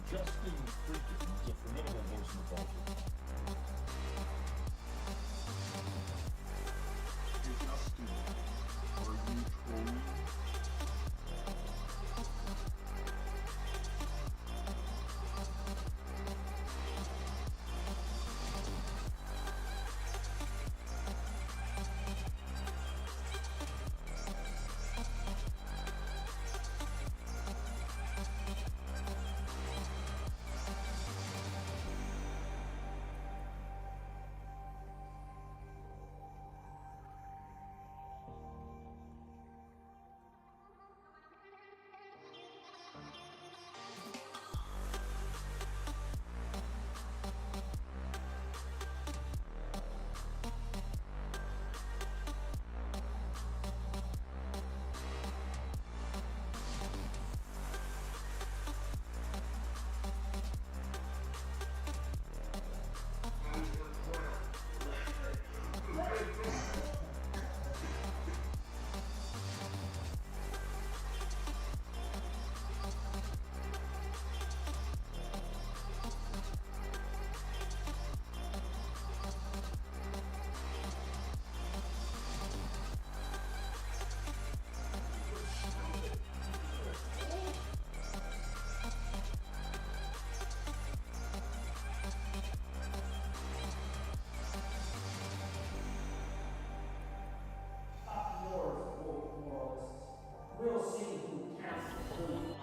JustinFREAKIN gets the minimal votes in the culture. Hey Justin, are you trolling? We'll see who counts the food.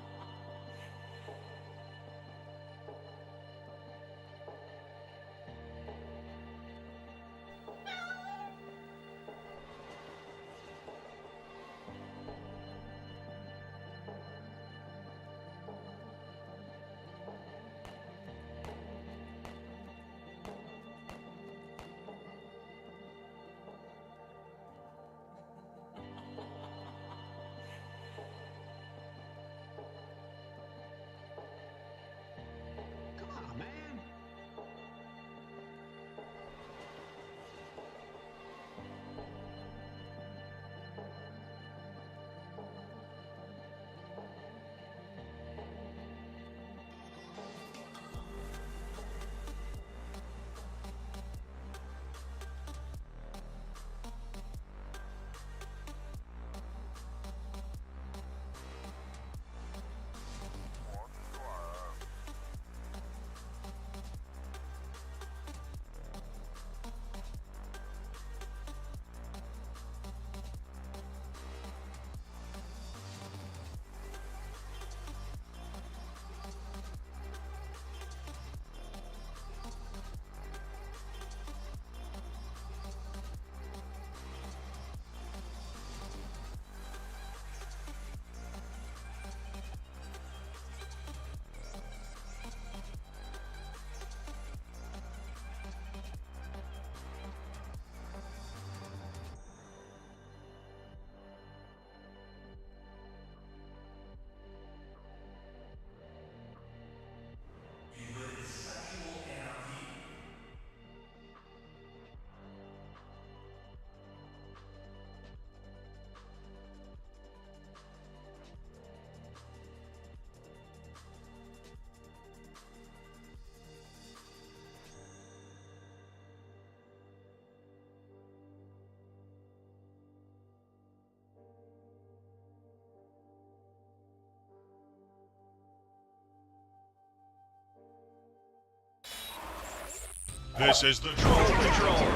This is the Troll Patrol,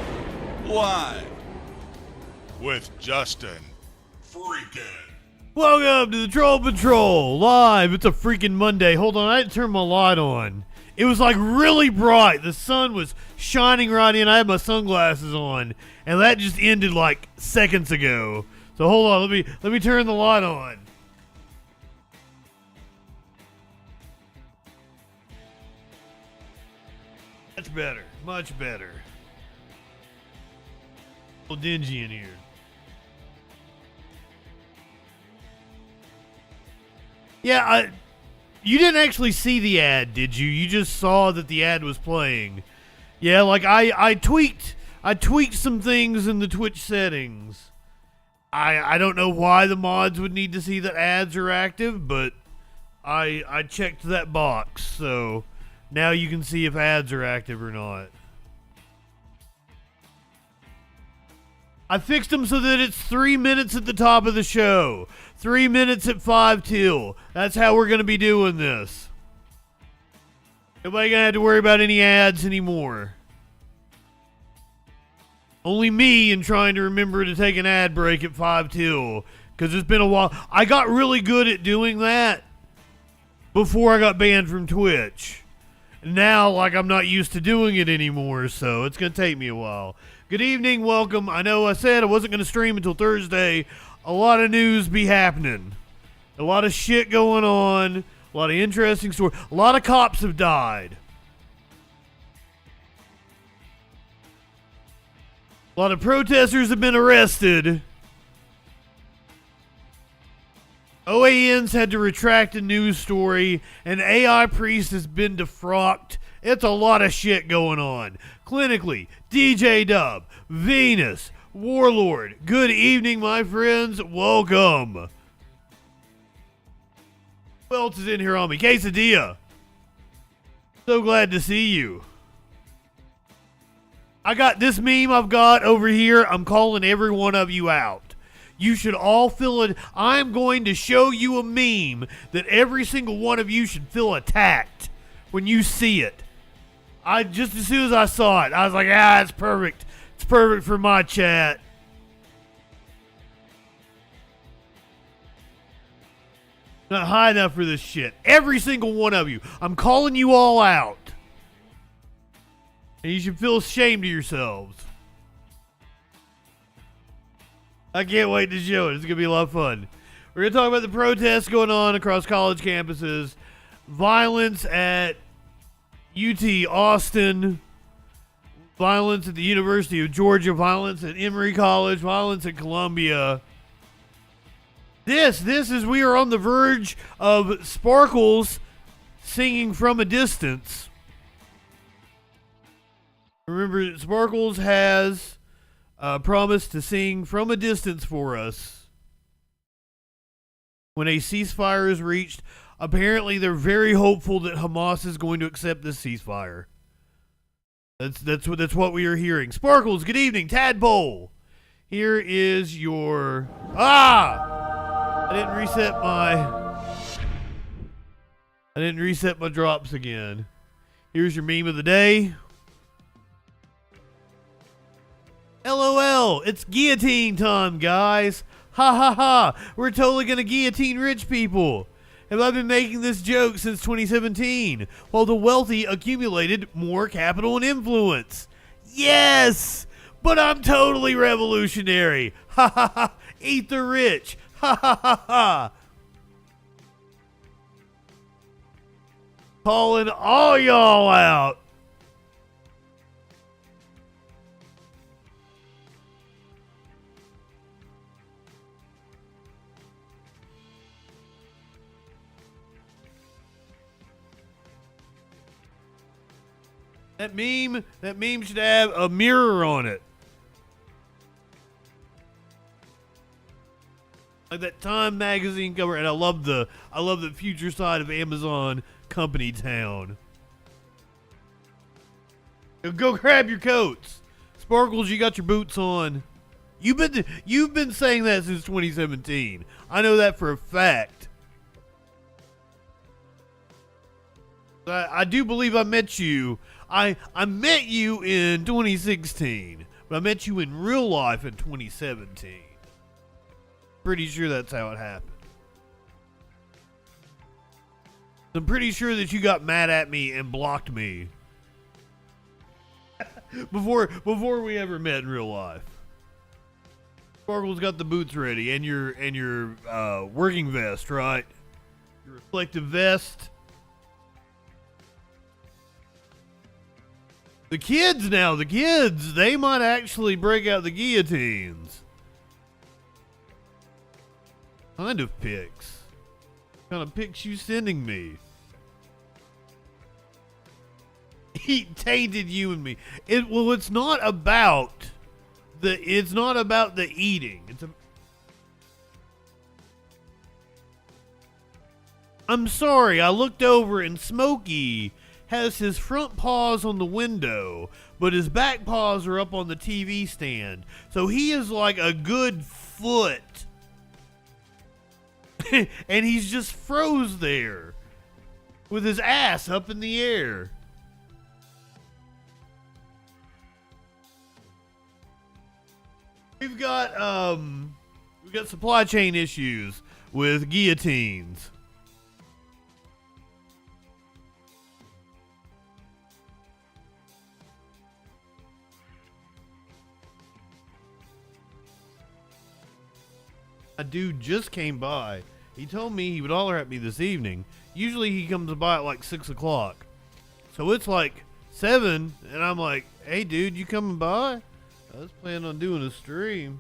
live with JustinFREAKIN. Welcome to the Troll Patrol, live. It's a freaking Monday. Hold on, I had to turn my light on. It was like really bright. The sun was shining right in. I had my sunglasses on, and that just ended like seconds ago. So hold on, let me turn the light on. Much better, much better. A little dingy in here. Yeah, you didn't actually see the ad, did you? You just saw that the ad was playing. Yeah, like I tweaked some things in the Twitch settings. I don't know why the mods would need to see that ads are active, but I checked that box, so now you can see if ads are active or not. I fixed them so that it's 3 minutes at the top of the show. 3 minutes at 5 till. That's how we're going to be doing this. Nobody going to have to worry about any ads anymore. Only me and trying to remember to take an ad break at 5 till. Because it's been a while. I got really good at doing that before I got banned from Twitch. Now, like, I'm not used to doing it anymore, so it's going to take me a while. Good evening, welcome. I know I said I wasn't going to stream until Thursday. A lot of news be happening. A lot of shit going on. A lot of interesting stories. A lot of cops have died. A lot of protesters have been arrested. OAN's had to retract a news story. An AI priest has been defrocked. It's a lot of shit going on. Clinically, DJ Dub, Venus, Warlord. Good evening, my friends. Welcome. Who else is in here on me? Quesadilla. So glad to see you. I got this meme I've got over here. I'm calling every one of you out. You should all feel it. I'm going to show you a meme that every single one of you should feel attacked when you see it. Just as soon as I saw it, I was like, it's perfect. It's perfect for my chat. Not high enough for this shit. Every single one of you. I'm calling you all out. And you should feel ashamed of yourselves. I can't wait to show it. It's going to be a lot of fun. We're going to talk about the protests going on across college campuses. Violence at UT Austin. Violence at the University of Georgia. Violence at Emory College. Violence at Columbia. This is we are on the verge of Sparkles singing From a Distance. Remember, Sparkles has promised to sing From a Distance for us when a ceasefire is reached. Apparently, they're very hopeful that Hamas is going to accept this ceasefire. That's what we are hearing. Sparkles, good evening. Tadpole, here is your I didn't reset my drops again. Here's your meme of the day. LOL, it's guillotine time, guys. Ha ha ha. We're totally gonna guillotine rich people. Have I been making this joke since 2017? While the wealthy accumulated more capital and influence. Yes! But I'm totally revolutionary. Ha ha ha. Eat the rich. Ha ha ha ha. Calling all y'all out. That meme should have a mirror on it. Like that Time magazine cover, and I love the future side of Amazon Company Town. Go grab your coats. Sparkles, you got your boots on. You've been saying that since 2017. I know that for a fact. I do believe I met you. I met you in 2016, but I met you in real life in 2017. Pretty sure that's how it happened. I'm pretty sure that you got mad at me and blocked me before we ever met in real life. Sparkle's got the boots ready and your working vest, right? Your reflective vest. The kids, they might actually break out the guillotines. Kind of pics. What kind of pics you sending me? He tainted you and me. It's not about the eating. I'm sorry, I looked over and Smokey has his front paws on the window, but his back paws are up on the TV stand. So he is like a good foot. And he's just froze there with his ass up in the air. We've got supply chain issues with guillotines. A dude just came by. He told me he would holler at me this evening. Usually he comes by at like 6 o'clock. So it's like 7, and I'm like, hey dude, you coming by? I was planning on doing a stream.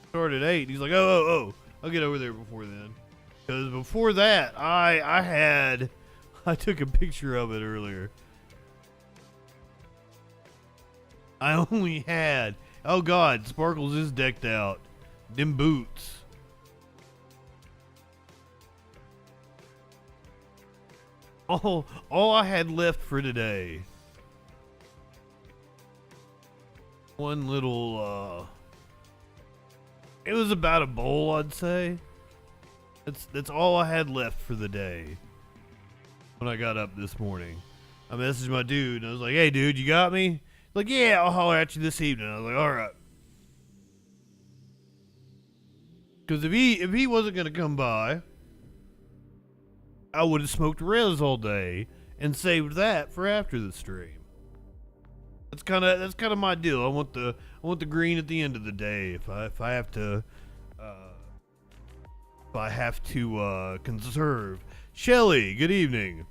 Start at 8. He's like, oh, I'll get over there before then. Because before that, I took a picture of it earlier. I only had, oh God, Sparkles is decked out. Them boots. All I had left for today. One little, it was about a bowl, I'd say. That's all I had left for the day. When I got up this morning, I messaged my dude and I was like, hey dude, you got me? He's like, yeah, I'll holler at you this evening. I was like, alright. Because if he wasn't gonna come by, I would have smoked res all day and saved that for after the stream. That's kind of my deal. I want the green at the end of the day. If I have to conserve. Shelly, good evening.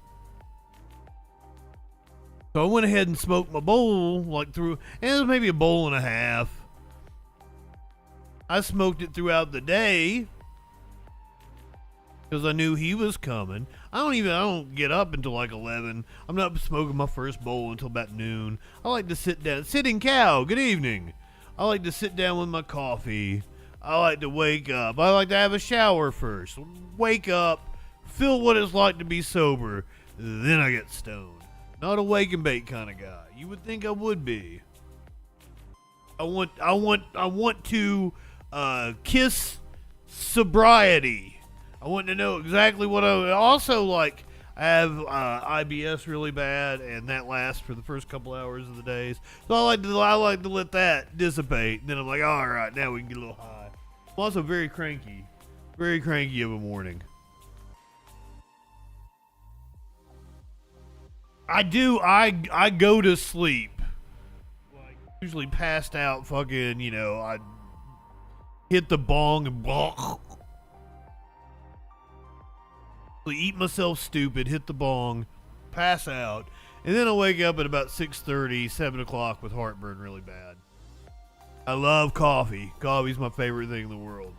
So I went ahead and smoked my bowl and it was maybe a bowl and a half. I smoked it throughout the day because I knew he was coming. I don't get up until like 11. I'm not smoking my first bowl until about noon. I like to sit down. Sitting cow, good evening. I like to sit down with my coffee. I like to wake up. I like to have a shower first. Wake up, feel what it's like to be sober, then I get stoned. Not a wake and bake kind of guy. You would think I would be. I want to kiss sobriety. I want to know exactly what I also like. I have IBS really bad, and that lasts for the first couple hours of the days. So I like to let that dissipate. And then I'm like, all right, now we can get a little high. I'm also very cranky of a morning. I go to sleep. Like, usually passed out fucking, I hit the bong and eat myself stupid, hit the bong, pass out, and then I wake up at about 6:30, 7 o'clock with heartburn really bad. I love coffee. Coffee's my favorite thing in the world.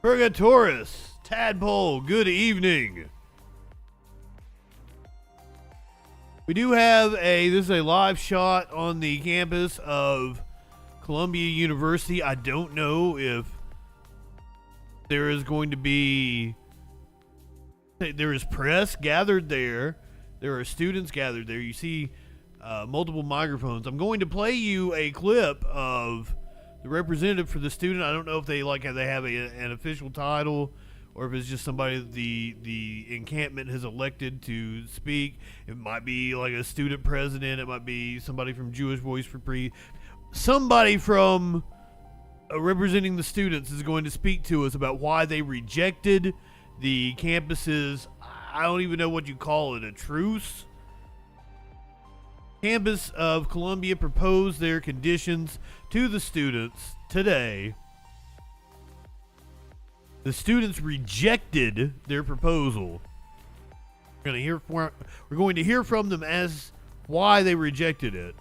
Purgatorus, Tadpole, good evening. We do have this is a live shot on the campus of Columbia University. I don't know if there is going to be, there is press gathered there. There are students gathered there. You see multiple microphones. I'm going to play you a clip of the representative for the student. I don't know if they have an official title or if it's just somebody that the encampment has elected to speak. It might be like a student president. It might be somebody from Jewish Voice for Free. Somebody from representing the students is going to speak to us about why they rejected the campus's, I don't even know what you call it, a truce? Campus of Columbia proposed their conditions to the students today. The students rejected their proposal. We're going to hear from them as why they rejected it.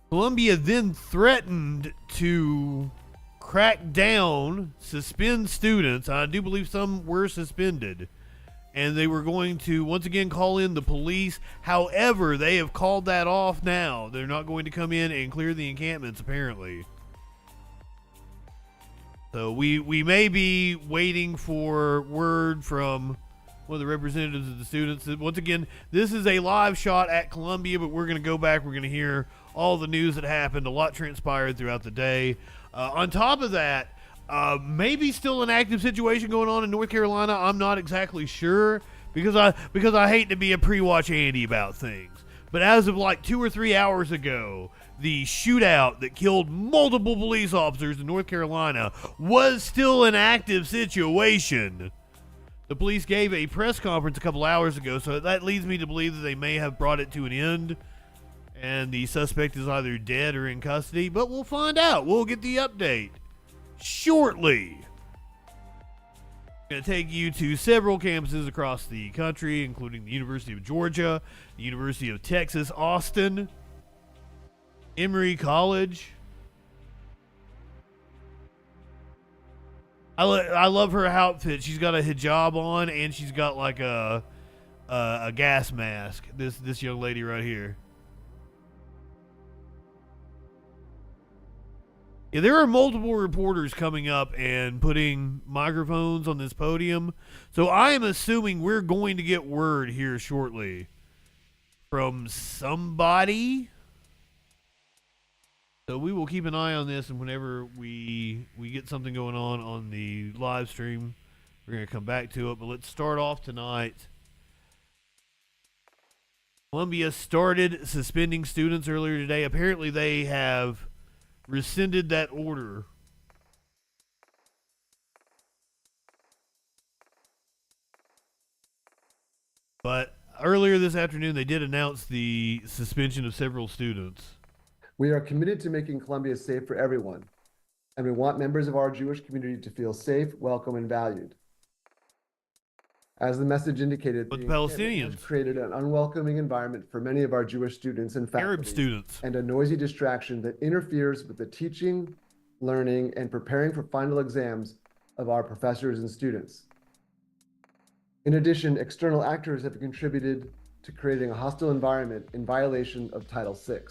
Columbia then threatened to crack down, suspend students. I do believe some were suspended. And they were going to once again call in the police. However, they have called that off now. They're not going to come in and clear the encampments, apparently. So we may be waiting for word from one of the representatives of the students. Once again, this is a live shot at Columbia, but we're going to go back. We're going to hear all the news that happened. A lot transpired throughout the day. On top of that, maybe still an active situation going on in North Carolina. I'm not exactly sure because I hate to be a pre-watch Andy about things. But as of like 2 or 3 hours ago, the shootout that killed multiple police officers in North Carolina was still an active situation. The police gave a press conference a couple hours ago, so that leads me to believe that they may have brought it to an end, and the suspect is either dead or in custody, but we'll find out. We'll get the update shortly. I'm going to take you to several campuses across the country, including the University of Georgia, the University of Texas, Austin, Emory College. I love her outfit. She's got a hijab on, and she's got like a gas mask. This young lady right here. Yeah, there are multiple reporters coming up and putting microphones on this podium. So I am assuming we're going to get word here shortly from somebody. So we will keep an eye on this, and whenever we get something going on the live stream, we're going to come back to it. But let's start off tonight. Columbia started suspending students earlier today. Apparently they have rescinded that order. But earlier this afternoon, they did announce the suspension of several students. We are committed to making Columbia safe for everyone, and we want members of our Jewish community to feel safe, welcome, and valued. As the message indicated, But the Palestinians has created an unwelcoming environment for many of our Jewish students and faculty, Arab students, and a noisy distraction that interferes with the teaching, learning, and preparing for final exams of our professors and students. In addition, external actors have contributed to creating a hostile environment in violation of Title VI.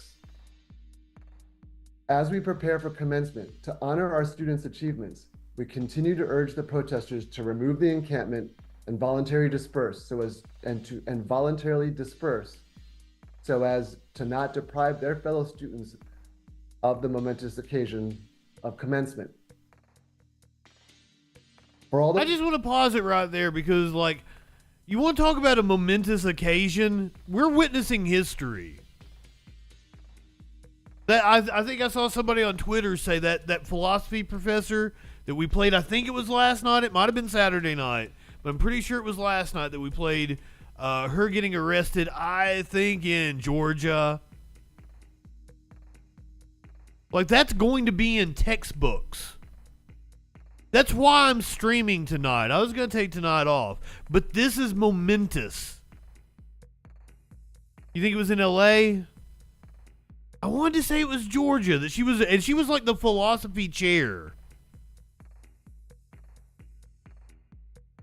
As we prepare for commencement to honor our students' achievements, we continue to urge the protesters to remove the encampment and voluntarily disperse so as to not deprive their fellow students of the momentous occasion of commencement. I just want to pause it right there because, like, you want to talk about a momentous occasion? We're witnessing history. That I think I saw somebody on Twitter say that philosophy professor that we played, I think it was last night, it might have been Saturday night, but I'm pretty sure it was last night that we played her getting arrested, I think in Georgia. Like, that's going to be in textbooks. That's why I'm streaming tonight. I was going to take tonight off, but this is momentous. You think it was in LA? I wanted to say it was Georgia, that she was like the philosophy chair.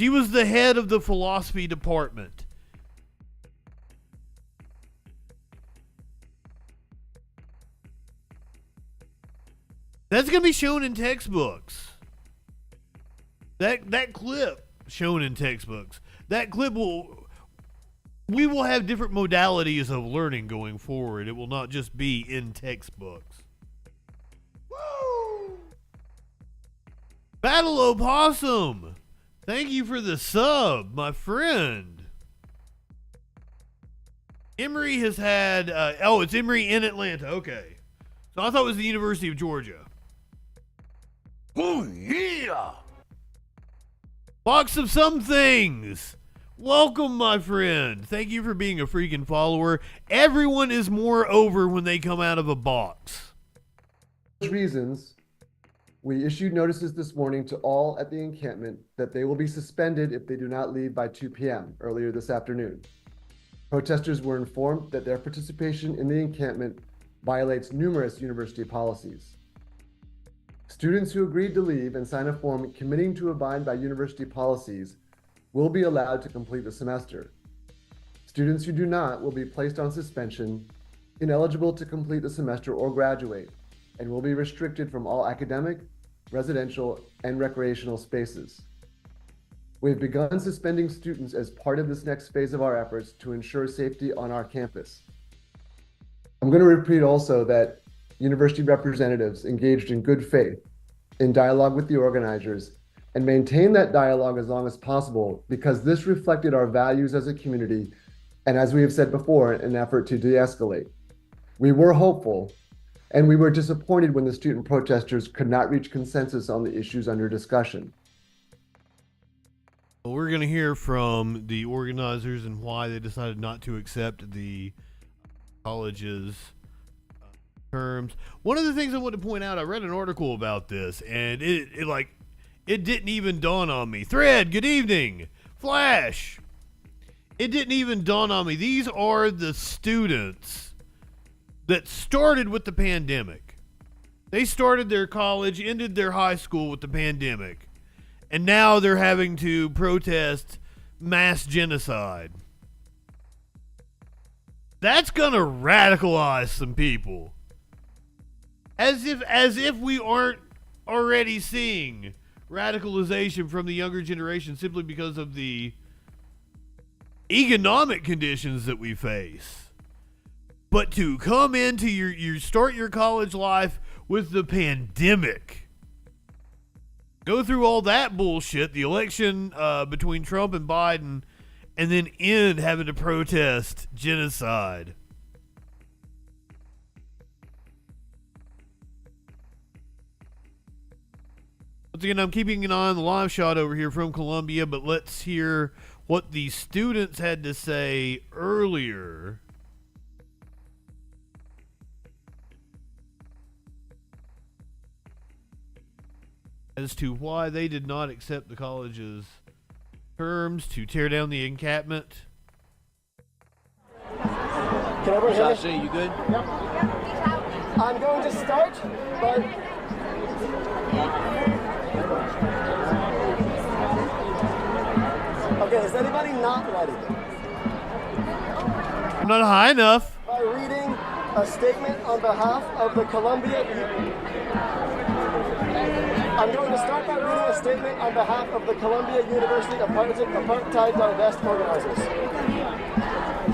She was the head of the philosophy department. That's going to be shown in textbooks. That clip shown in textbooks. That clip we will have different modalities of learning going forward. It will not just be in textbooks. Woo! Battle Opossum, thank you for the sub, my friend. Emory has had, it's Emory in Atlanta, okay. So I thought it was the University of Georgia. Oh, yeah! Box of some things. Welcome, my friend. Thank you for being a freaking follower. Everyone is more over when they come out of a box. For those reasons, we issued notices this morning to all at the encampment that they will be suspended if they do not leave by 2 p.m. earlier this afternoon. Protesters were informed that their participation in the encampment violates numerous university policies. Students who agreed to leave and sign a form committing to abide by university policies will be allowed to complete the semester. Students who do not will be placed on suspension, ineligible to complete the semester or graduate, and will be restricted from all academic, residential, and recreational spaces. We've begun suspending students as part of this next phase of our efforts to ensure safety on our campus. I'm going to repeat also that university representatives engaged in good faith in dialogue with the organizers and maintain that dialogue as long as possible because this reflected our values as a community and, as we have said before, an effort to de-escalate. We were hopeful and we were disappointed when the student protesters could not reach consensus on the issues under discussion. Well, we're going to hear from the organizers and why they decided not to accept the college's terms. One of the things I want to point out, I read an article about this, and it didn't even dawn on me. Thread, good evening. Flash. It didn't even dawn on me. These are the students that started with the pandemic. They started their college, ended their high school with the pandemic, and now they're having to protest mass genocide. That's gonna radicalize some people. As if we aren't already seeing radicalization from the younger generation simply because of the economic conditions that we face. But to come into you start your college life with the pandemic, go through all that bullshit, the election between Trump and Biden, and then end having to protest genocide. Once again, I'm keeping an eye on the live shot over here from Columbia, but let's hear what the students had to say earlier as to why they did not accept the college's terms to tear down the encampment. Can everyone hear me? Josh, you good? Yep. I'm going to start, but okay, is anybody not ready? I'm not high enough. By reading a statement on behalf of the I'm going to start by reading a statement on behalf of the Columbia University Apartheid Divest organizers.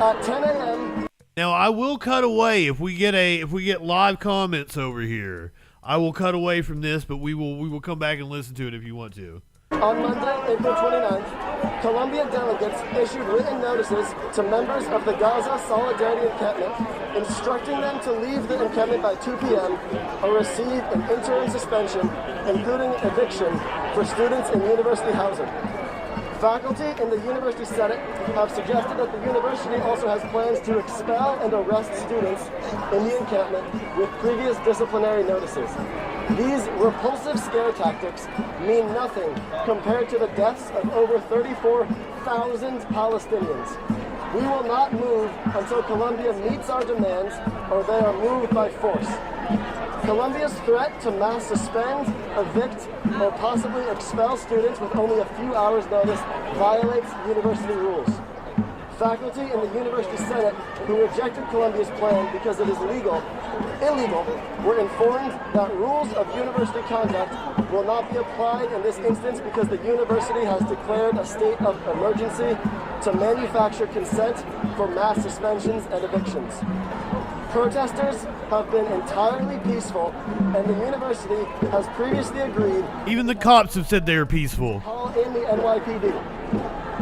At 10 a.m. Now I will cut away if we get live comments over here. I will cut away from this, but we will come back and listen to it if you want to. On Monday, April 29th, Columbia delegates issued written notices to members of the Gaza Solidarity Encampment, instructing them to leave the encampment by 2 p.m. or receive an interim suspension, including eviction, for students in university housing. Faculty in the University Senate have suggested that the university also has plans to expel and arrest students in the encampment with previous disciplinary notices. These repulsive scare tactics mean nothing compared to the deaths of over 34,000 Palestinians. We will not move until Columbia meets our demands or they are moved by force. Columbia's threat to mass suspend, evict, or possibly expel students with only a few hours' notice violates university rules. Faculty in the University Senate who rejected Columbia's plan because it is illegal, were informed that rules of university conduct will not be applied in this instance because the university has declared a state of emergency to manufacture consent for mass suspensions and evictions. Protesters have been entirely peaceful, and the university has previously agreed. Even the cops have said they are peaceful. Call in the NYPD.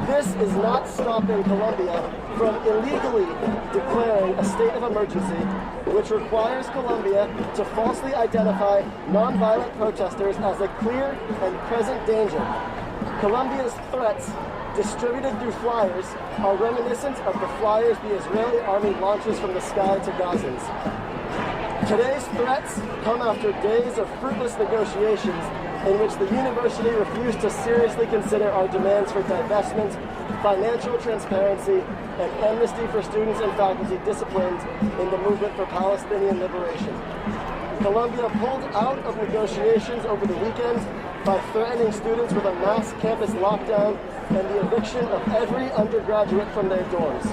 This is not stopping Columbia from illegally declaring a state of emergency, which requires Columbia to falsely identify nonviolent protesters as a clear and present danger. Columbia's threats, distributed through flyers, are reminiscent of the flyers the Israeli army launches from the sky to Gazans. Today's threats come after days of fruitless negotiations in which the university refused to seriously consider our demands for divestment, financial transparency, and amnesty for students and faculty disciplined in the movement for Palestinian liberation. Columbia pulled out of negotiations over the weekend by threatening students with a mass campus lockdown and the eviction of every undergraduate from their dorms.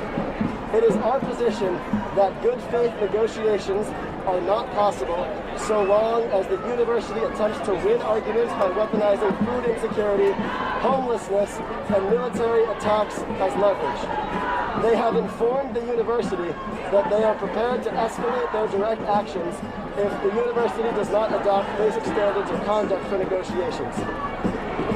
It is our position that good faith negotiations are not possible so long as the university attempts to win arguments by weaponizing food insecurity, homelessness, and military attacks as leverage. They have informed the university that they are prepared to escalate their direct actions if the university does not adopt basic standards of conduct for negotiations.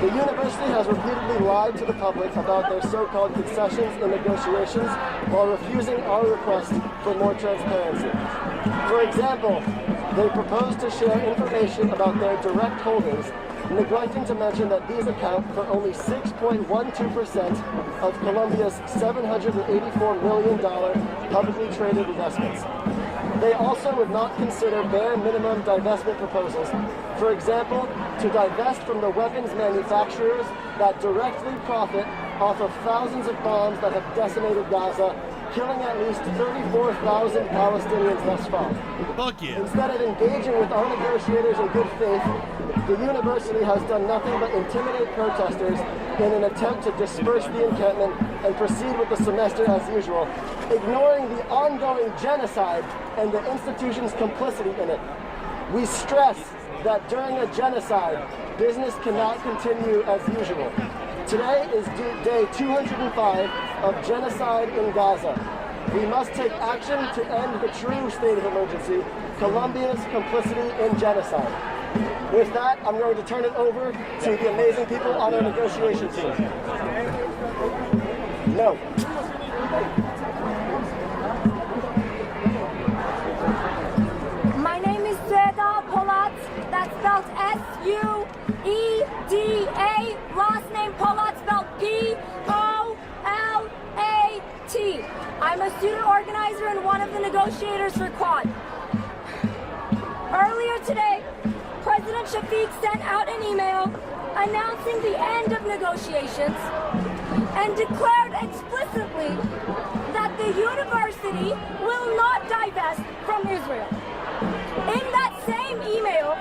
The university has repeatedly lied to the public about their so-called concessions in negotiations while refusing our request for more transparency. For example, they propose to share information about their direct holdings, neglecting to mention that these account for only 6.12% of Colombia's $784 million publicly traded investments. They also would not consider bare minimum divestment proposals. For example, to divest from the weapons manufacturers that directly profit off of thousands of bombs that have decimated Gaza, killing at least 34,000 Palestinians thus far. Fuck yeah. Instead of engaging with our negotiators in good faith, the university has done nothing but intimidate protesters in an attempt to disperse the encampment and proceed with the semester as usual, ignoring the ongoing genocide and the institution's complicity in it. We stress that during a genocide, business cannot continue as usual. Today is day 205 of genocide in Gaza. We must take action to end the true state of emergency, Colombia's complicity in genocide. With that, I'm going to turn it over to the amazing people on our negotiation team. No. My name is Seda Polat. That's spelled S-U-E-D-A. Last name Polat spelled P-O-L-A-T. I'm a student organizer and one of the negotiators for Quad. Earlier today, President Shafiq sent out an email announcing the end of negotiations and declared explicitly that the university will not divest from Israel. In that same email,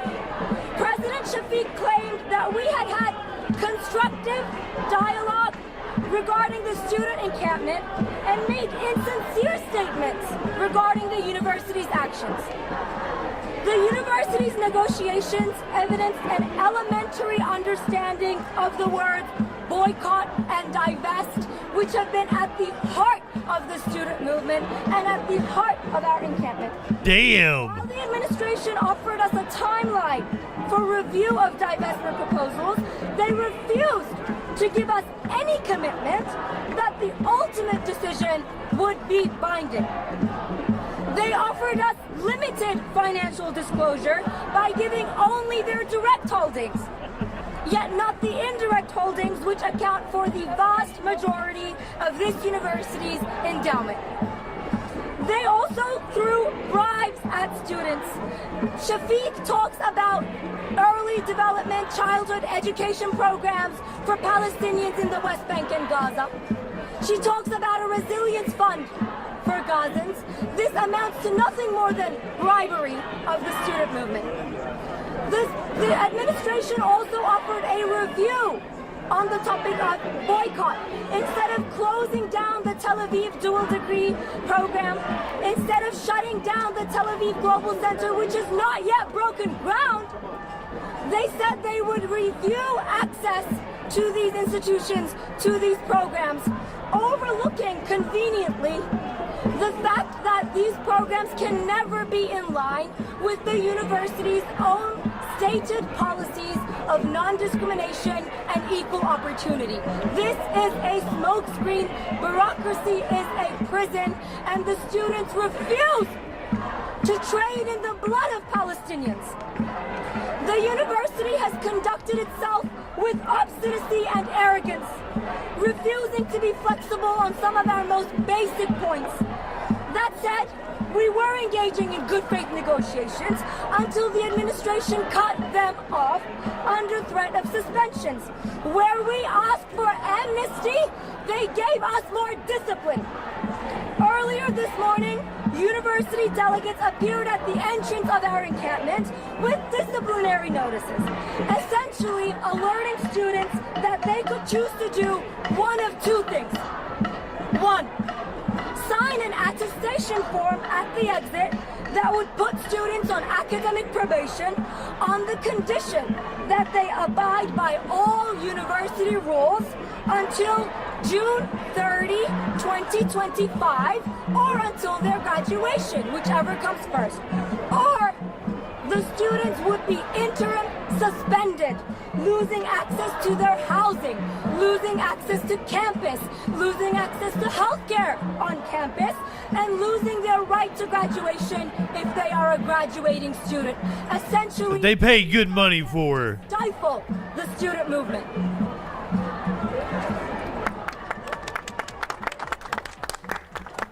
President Shafiq claimed that we had had constructive dialogue regarding the student encampment and made insincere statements regarding the university's actions. The university's negotiations evidenced an elementary understanding of the words boycott and divest, which have been at the heart of the student movement and at the heart of our encampment. Damn. While the administration offered us a timeline for review of divestment proposals, they refused to give us any commitment that the ultimate decision would be binding. They offered us limited financial disclosure by giving only their direct holdings, yet not the indirect holdings which account for the vast majority of this university's endowment. They also threw bribes at students. Shafiq talks about early development childhood education programs for Palestinians in the West Bank and Gaza. She talks about a resilience fund for Gazans. This amounts to nothing more than bribery of the student movement. The administration also offered a review on the topic of boycott. Instead of closing down the Tel Aviv dual degree program, instead of shutting down the Tel Aviv Global Center, which is not yet broken ground, they said they would review access to these institutions, to these programs, overlooking conveniently the fact that these programs can never be in line with the university's own stated policies of non-discrimination and equal opportunity. This is a smokescreen, bureaucracy is a prison, and the students refuse to trade in the blood of Palestinians. The university has conducted itself with obstinacy and arrogance, refusing to be flexible on some of our most basic points. That said, we were engaging in good faith negotiations until the administration cut them off under threat of suspensions. Where we asked for amnesty, they gave us more discipline. Earlier this morning, university delegates appeared at the entrance of our encampment with disciplinary notices, essentially alerting students that they could choose to do one of two things. One, sign an attestation form at the exit that would put students on academic probation on the condition that they abide by all university rules until June 30, 2025, or until their graduation, whichever comes first. Or the students would be interim suspended, losing access to their housing, losing access to campus, losing access to healthcare on campus, and losing their right to graduation if they are a graduating student. Essentially, They pay good money for. stifle the student movement.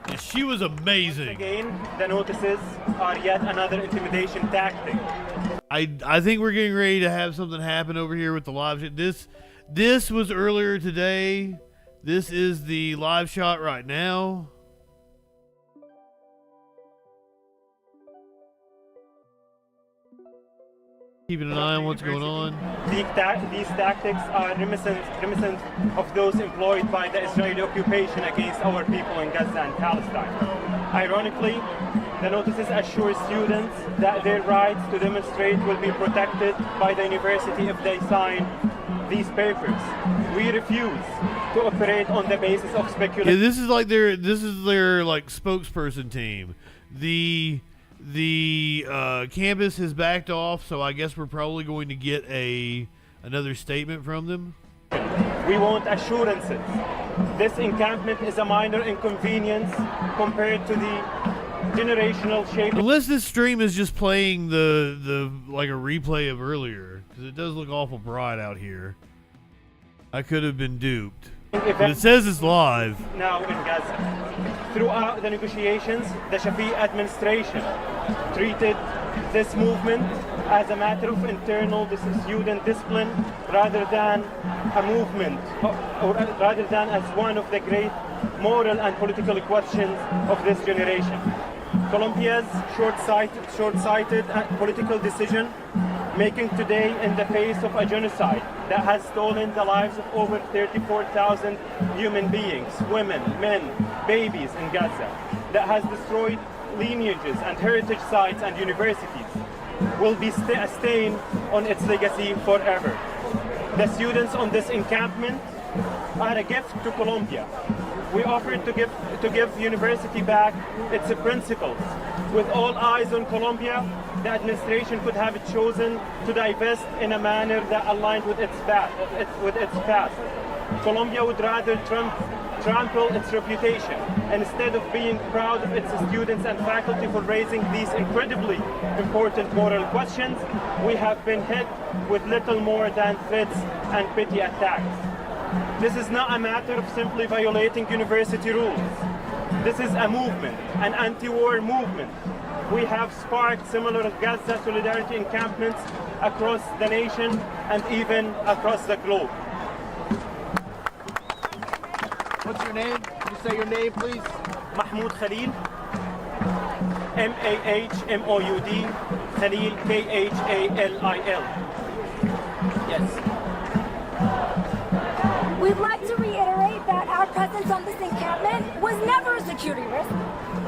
And she was amazing. Again, the notices are yet another intimidation tactic. I think we're getting ready to have something happen over here with the live shot. This was earlier today. This is the live shot right now. Keeping an eye on what's going on. These tactics are reminiscent of those employed by the Israeli occupation against our people in Gaza and Palestine. Ironically, the notices assure students that their rights to demonstrate will be protected by the university if they sign these papers. We refuse to operate on the basis of speculation. Yeah, this is their like spokesperson team. The campus has backed off, so I guess we're probably going to get another statement from them. We want assurances. This encampment is a minor inconvenience compared to the generational shape. Unless this stream is just playing the like a replay of earlier, because it does look awful bright out here. I could have been duped. But it says it's live. Now in Gaza. Throughout the negotiations, the Shafi administration treated this movement as a matter of internal student discipline rather than a movement, or rather than as one of the great moral and political questions of this generation. Colombia's short-sighted political decision making today in the face of a genocide that has stolen the lives of over 34,000 human beings, women, men, babies in Gaza, that has destroyed lineages and heritage sites and universities, will be a stain on its legacy forever. The students on this encampment are a gift to Colombia. We offered to give university back its principles. With all eyes on Colombia, the administration could have chosen to divest in a manner that aligned with its past. Colombia would rather trample its reputation instead of being proud of its students and faculty for raising these incredibly important moral questions. We have been hit with little more than threats and petty attacks. This is not a matter of simply violating university rules. This is a movement, an anti-war movement. We have sparked similar Gaza solidarity encampments across the nation and even across the globe. What's your name? Can you say your name, please? Mahmoud Khalil. M-A-H-M-O-U-D. Khalil, K-H-A-L-I-L. Yes. We'd like to reiterate that our presence on this encampment was never a security risk.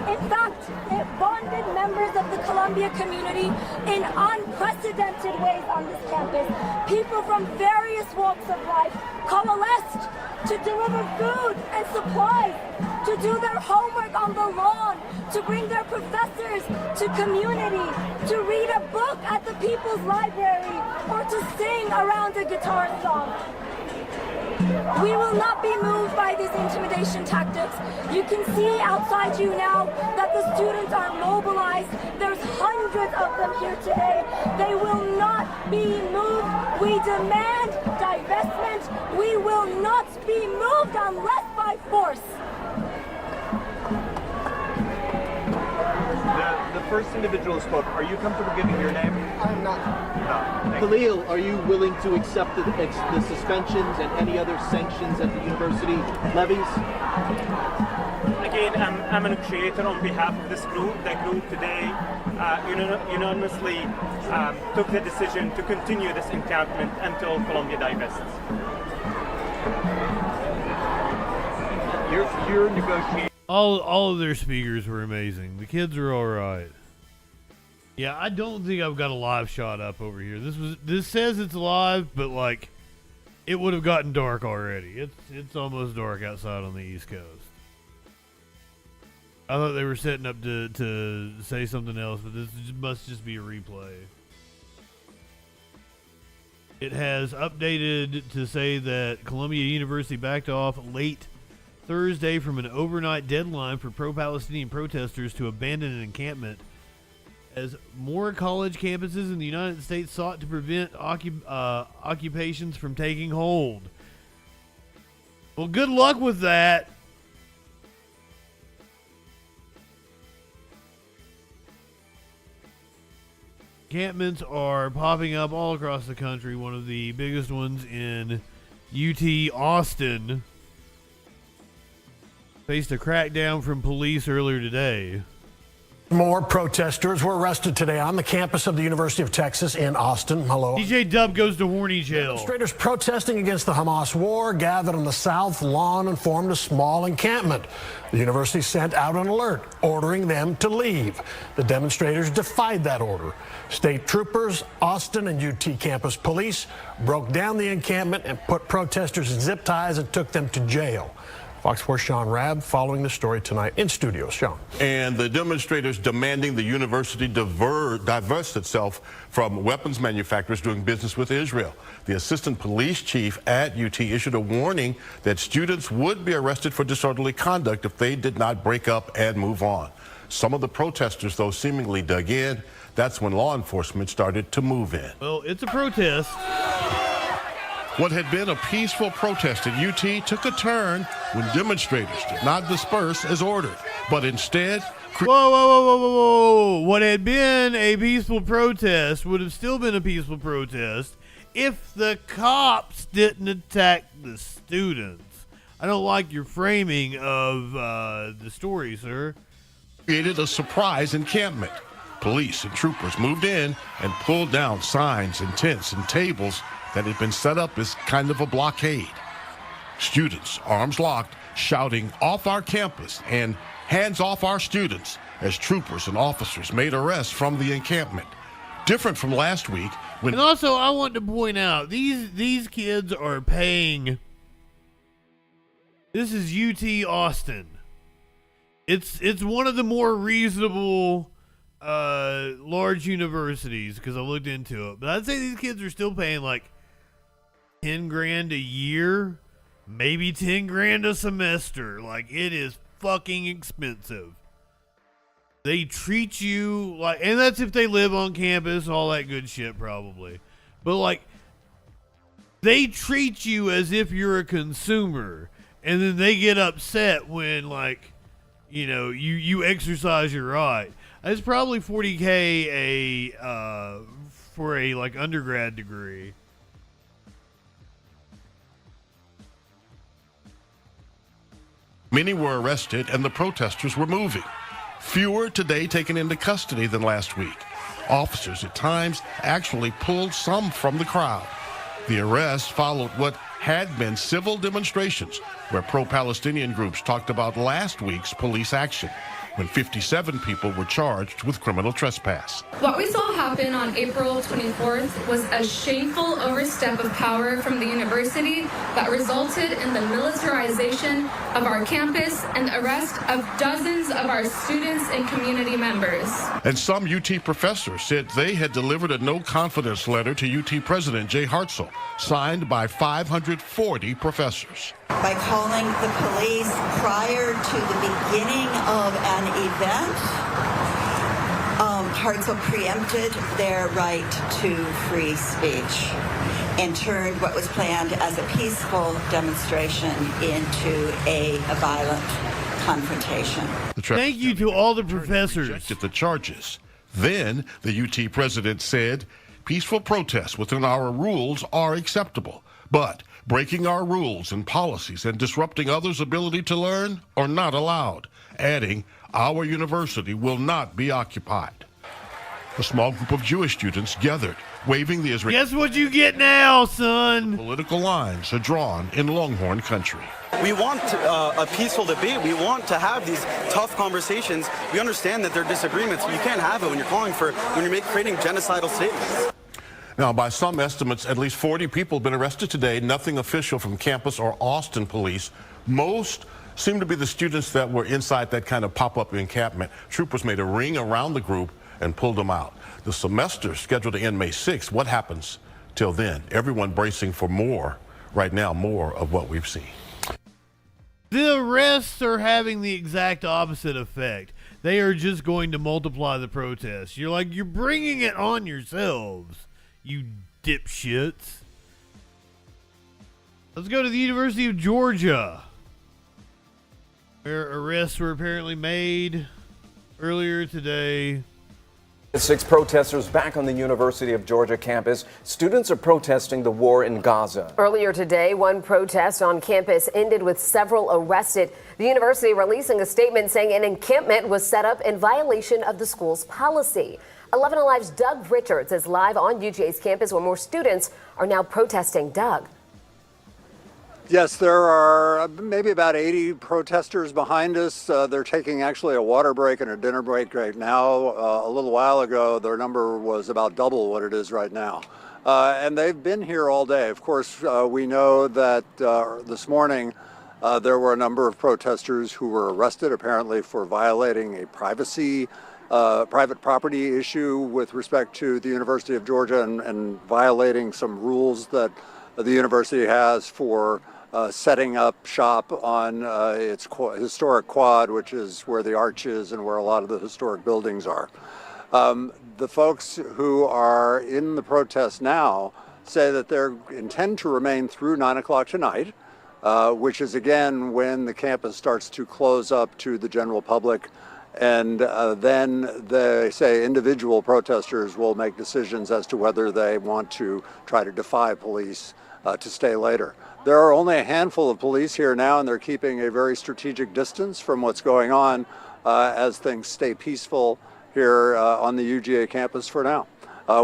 In fact, it bonded members of the Colombia community in unprecedented ways on this campus. People from various walks of life coalesced to deliver food and supplies, to do their homework on the lawn, to bring their professors to community, to read a book at the People's Library, or to sing around a guitar song. We will not be moved by these intimidation tactics. You can see outside you now that the students are mobilized. There's hundreds of them here today. They will not be moved. We demand divestment. We will not be moved unless by force. The first individual who spoke, are you comfortable giving your name? I'm not. No. Khalil, are you willing to accept the suspensions and any other sanctions that the university levies? Again, I'm a negotiator on behalf of this group. The group today unanimously took the decision to continue this encampment until Colombia divests. You're negotiating All of their speakers were amazing. The kids are all right. Yeah, I don't think I've got a live shot up over here. This says it's live, but like it would have gotten dark already. It's almost dark outside on the East Coast. I thought they were setting up to say something else, but this must just be a replay. It has updated to say that Columbia University backed off late Thursday from an overnight deadline for pro-Palestinian protesters to abandon an encampment as more college campuses in the United States sought to prevent occupations from taking hold. Well, good luck with that. Encampments are popping up all across the country. One of the biggest ones in UT Austin faced a crackdown from police earlier today. More protesters were arrested today on the campus of the University of Texas in Austin. Hello. DJ Dub goes to horny jail. Demonstrators protesting against the Hamas war gathered on the south lawn and formed a small encampment. The university sent out an alert ordering them to leave. The demonstrators defied that order. State troopers, Austin and UT campus police broke down the encampment and put protesters in zip ties and took them to jail. Fox 4's Sean Rabb following the story tonight in studio. Sean. And the demonstrators demanding the university divest itself from weapons manufacturers doing business with Israel. The assistant police chief at UT issued a warning that students would be arrested for disorderly conduct if they did not break up and move on. Some of the protesters, though, seemingly dug in. That's when law enforcement started to move in. Well, it's a protest. What had been a peaceful protest at UT took a turn when demonstrators did not disperse as ordered, but instead... Whoa. What had been a peaceful protest would have still been a peaceful protest if the cops didn't attack the students. I don't like your framing of the story, sir. Created a surprise encampment. Police and troopers moved in and pulled down signs and tents and tables that had been set up as kind of a blockade. Students, arms locked, shouting "off our campus" and "hands off our students" as troopers and officers made arrests from the encampment. Different from last week when... And also, I want to point out, these kids are paying... This is UT Austin. It's one of the more reasonable large universities because I looked into it. But I'd say these kids are still paying like 10 grand a year, maybe 10 grand a semester. Like, it is fucking expensive. They treat you like, and that's if they live on campus, all that good shit probably. But like, they treat you as if you're a consumer, and then they get upset when, like, you know, you exercise your right. It's probably $40K for a like undergrad degree. Many were arrested and the protesters were moving. Fewer today taken into custody than last week. Officers at times actually pulled some from the crowd. The arrest followed what had been civil demonstrations where pro-Palestinian groups talked about last week's police action, when 57 people were charged with criminal trespass. What we saw happen on April 24th was a shameful overstep of power from the university that resulted in the militarization of our campus and the arrest of dozens of our students and community members. And some UT professors said they had delivered a no-confidence letter to UT President Jay Hartzell, signed by 540 professors. By calling the police prior to the beginning of an event, Hartzell preempted their right to free speech and turned what was planned as a peaceful demonstration into a violent confrontation. Thank you to all the professors. Rejected the charges. Then the UT president said, peaceful protests within our rules are acceptable, but breaking our rules and policies and disrupting others' ability to learn are not allowed, adding, our university will not be occupied. a small group of Jewish students gathered, waving the Israeli. Guess what you get now, son? Political lines are drawn in Longhorn country. We want a peaceful debate. We want to have these tough conversations. We understand that there are disagreements. You can't have it when you're creating genocidal statements. Now, by some estimates, at least 40 people have been arrested today. Nothing official from campus or Austin police. Most seem to be the students that were inside that kind of pop-up encampment. Troopers made a ring around the group and pulled them out. The semester scheduled to end May 6th. What happens till then? Everyone bracing for more right now, more of what we've seen. The arrests are having the exact opposite effect. They are just going to multiply the protests. You're bringing it on yourselves, you dipshits. Let's go to the University of Georgia, where arrests were apparently made earlier today. 6 protesters back on the University of Georgia campus. Students are protesting the war in Gaza. Earlier today, one protest on campus ended with several arrested. The university releasing a statement saying an encampment was set up in violation of the school's policy. 11 Alive's Doug Richards is live on UGA's campus where more students are now protesting. Doug. Yes, there are maybe about 80 protesters behind us. They're taking actually a water break and a dinner break right now. A little while ago, their number was about double what it is right now. And they've been here all day. Of course, we know that this morning there were a number of protesters who were arrested, apparently for violating a private property issue with respect to the University of Georgia and violating some rules that the university has for setting up shop on its historic quad, which is where the arch is and where a lot of the historic buildings are. The folks who are in the protest now say that they intend to remain through 9 o'clock tonight, which is again when the campus starts to close up to the general public. And then they say individual protesters will make decisions as to whether they want to try to defy police to stay later. There are only a handful of police here now, and they're keeping a very strategic distance from what's going on as things stay peaceful here on the UGA campus for now.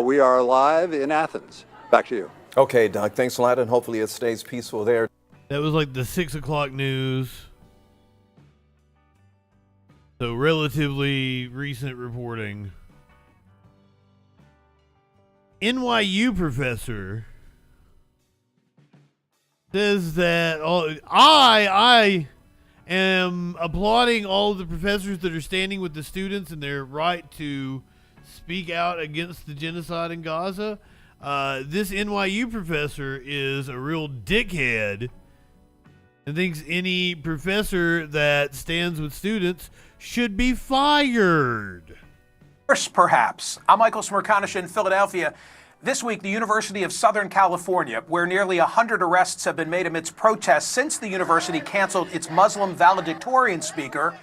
We are live in Athens. Back to you. Okay, Doug, thanks a lot, and hopefully it stays peaceful there. That was like the 6 o'clock news. So relatively recent reporting. NYU professor says that I am applauding all of the professors that are standing with the students and their right to speak out against the genocide in Gaza. This NYU professor is a real dickhead and thinks any professor that stands with students should be fired. Worse, perhaps. I'm Michael Smerconish in Philadelphia. This week, the University of Southern California, where nearly 100 arrests have been made amidst protests since the university canceled its Muslim valedictorian speaker,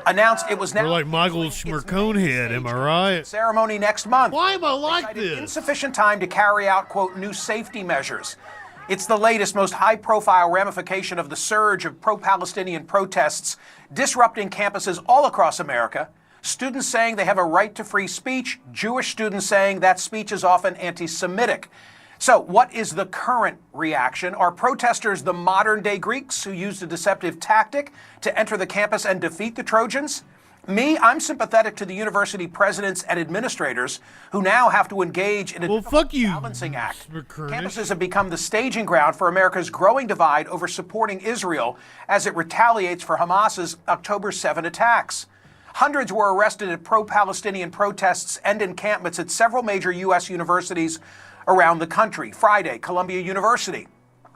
announced it was now... We're like Michael Smerconehead, am I right? ...ceremony next month. Why am I like this? Insufficient time to carry out, quote, new safety measures. It's the latest, most high-profile ramification of the surge of pro-Palestinian protests disrupting campuses all across America. Students saying they have a right to free speech, Jewish students saying that speech is often anti-Semitic. So what is the current reaction? Are protesters the modern-day Greeks who used a deceptive tactic to enter the campus and defeat the Trojans? Me, I'm sympathetic to the university presidents and administrators who now have to engage in a balancing act. Campuses have become the staging ground for America's growing divide over supporting Israel as it retaliates for Hamas's October 7 attacks. Hundreds were arrested at pro-Palestinian protests and encampments at several major U.S. universities around the country. Friday, Columbia University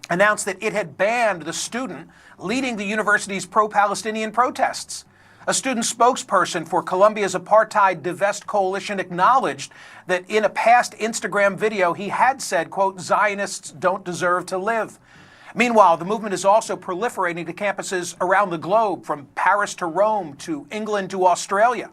announced that it had banned the student leading the university's pro-Palestinian protests. A student spokesperson for Columbia's Apartheid Divest Coalition acknowledged that in a past Instagram video, he had said, quote, Zionists don't deserve to live. Meanwhile, the movement is also proliferating to campuses around the globe, from Paris to Rome to England to Australia.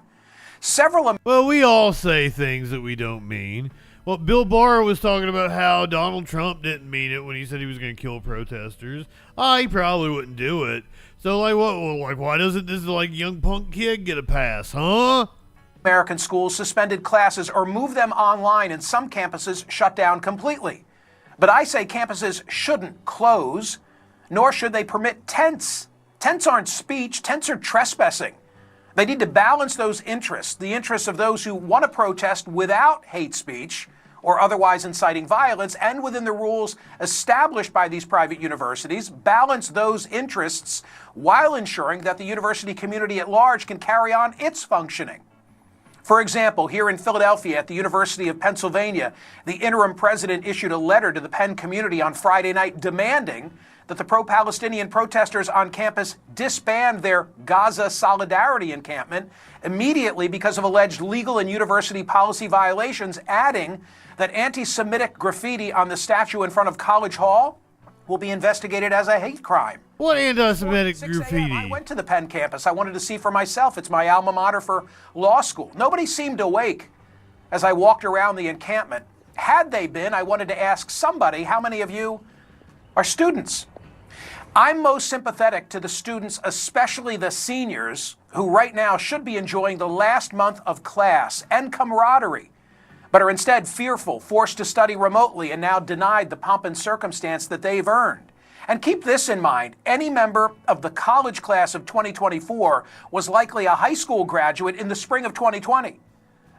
Well, we all say things that we don't mean. Well, Bill Barr was talking about how Donald Trump didn't mean it when he said he was going to kill protesters. He probably wouldn't do it. So, why doesn't this, young punk kid get a pass, huh? American schools suspended classes or moved them online, and some campuses shut down completely. But I say campuses shouldn't close, nor should they permit tents. Tents aren't speech, tents are trespassing. They need to balance those interests, the interests of those who want to protest without hate speech or otherwise inciting violence, and within the rules established by these private universities, balance those interests while ensuring that the university community at large can carry on its functioning. For example, here in Philadelphia at the University of Pennsylvania, the interim president issued a letter to the Penn community on Friday night demanding that the pro-Palestinian protesters on campus disband their Gaza Solidarity encampment immediately because of alleged legal and university policy violations, adding that anti-Semitic graffiti on the statue in front of College Hall will be investigated as a hate crime. What anti-Semitic graffiti? I went to the Penn campus. I wanted to see for myself. It's my alma mater for law school. Nobody seemed awake as I walked around the encampment. Had they been, I wanted to ask somebody, how many of you are students? I'm most sympathetic to the students, especially the seniors, who right now should be enjoying the last month of class and camaraderie, but are instead fearful, forced to study remotely, and now denied the pomp and circumstance that they've earned. And keep this in mind, any member of the college class of 2024 was likely a high school graduate in the spring of 2020.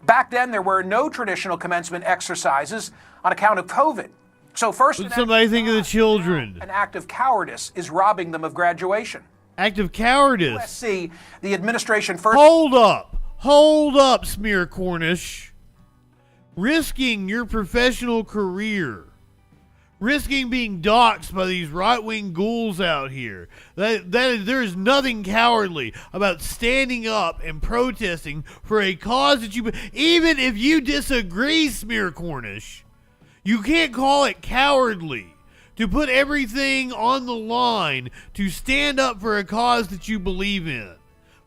Back then, there were no traditional commencement exercises on account of COVID. So first, what somebody think of the children? An act of cowardice is robbing them of graduation. Act of cowardice? USC, the administration first... Hold up, Smear Cornish. Risking your professional career, risking being doxxed by these right-wing ghouls out here. There is nothing cowardly about standing up and protesting for a cause that you... Even if you disagree, Smear Cornish, you can't call it cowardly to put everything on the line to stand up for a cause that you believe in.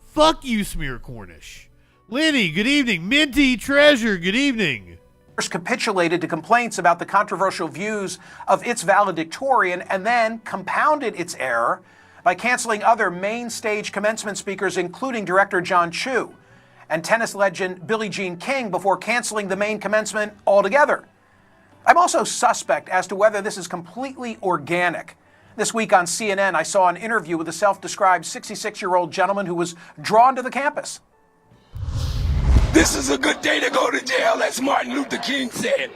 Fuck you, Smear Cornish. Lenny, good evening. Minty Treasure, good evening. Capitulated to complaints about the controversial views of its valedictorian and then compounded its error by canceling other main stage commencement speakers, including director John Chu and tennis legend Billie Jean King, before canceling the main commencement altogether. I'm also suspect as to whether this is completely organic. This week on CNN, I saw an interview with a self-described 66-year-old gentleman who was drawn to the campus. This is a good day to go to jail, as Martin Luther King said.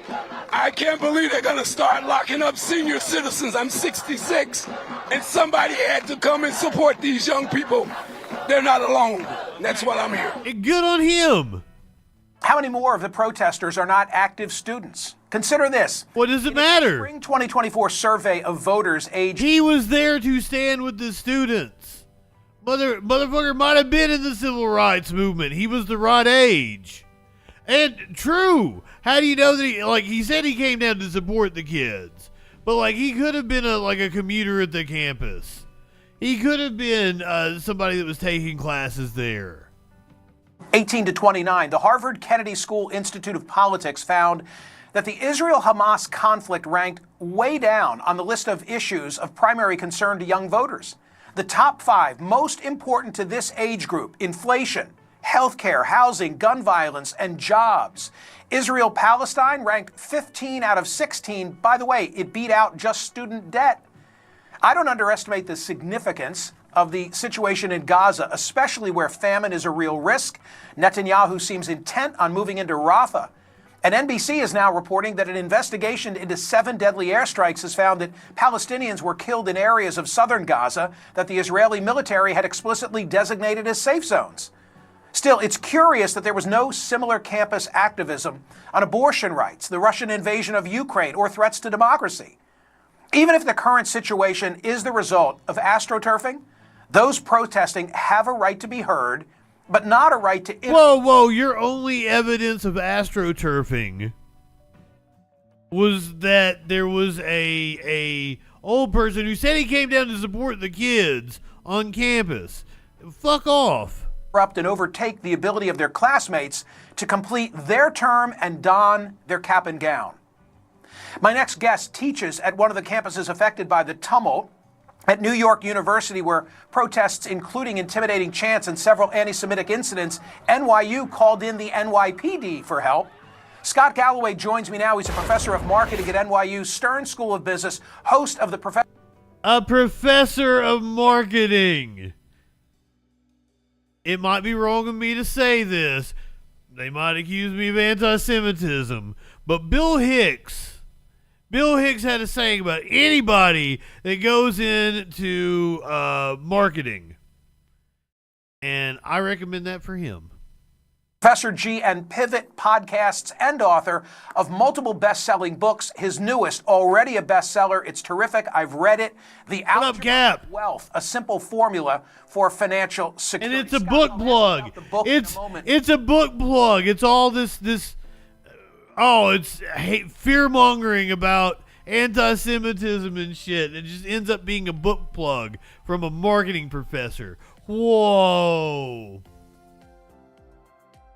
I can't believe they're going to start locking up senior citizens. I'm 66, and somebody had to come and support these young people. They're not alone. That's why I'm here. Good on him. How many more of the protesters are not active students? Consider this. What does it matter? Spring 2024 survey of voters aged... He was there to stand with the students. Motherfucker might have been in the civil rights movement. He was the right age. And true. How do you know that he said he came down to support the kids. But he could have been a commuter at the campus. He could have been somebody that was taking classes there. 18 to 29, the Harvard Kennedy School Institute of Politics found that the Israel-Hamas conflict ranked way down on the list of issues of primary concern to young voters. The top 5 most important to this age group: inflation, healthcare, housing, gun violence, and jobs. Israel-Palestine ranked 15 out of 16. By the way, it beat out just student debt. I don't underestimate the significance of the situation in Gaza, especially where famine is a real risk. Netanyahu seems intent on moving into Rafah. And NBC is now reporting that an investigation into 7 deadly airstrikes has found that Palestinians were killed in areas of southern Gaza that the Israeli military had explicitly designated as safe zones. Still, it's curious that there was no similar campus activism on abortion rights, the Russian invasion of Ukraine, or threats to democracy. Even if the current situation is the result of astroturfing, those protesting have a right to be heard, but not a right to... Whoa, your only evidence of astroturfing was that there was a old person who said he came down to support the kids on campus. Fuck off. Corrupt and overtake the ability of their classmates to complete their term and don their cap and gown. My next guest teaches at one of the campuses affected by the tumult At New York University, where protests including intimidating chants and several anti-Semitic incidents, NYU called in the NYPD for help. Scott Galloway joins me now. He's a professor of marketing at NYU Stern School of Business, host of the A professor of marketing. It might be wrong of me to say this. They might accuse me of anti-Semitism. But Bill Hicks had a saying about anybody that goes into marketing. And I recommend that for him. Professor G and Pivot podcasts and author of multiple best-selling books. His newest, already a bestseller. It's terrific. I've read it. The Algebra of Wealth, a simple formula for financial security. And it's a book plug. It's a book plug. It's all this it's fear-mongering about anti-Semitism and shit. It just ends up being a book plug from a marketing professor. Whoa.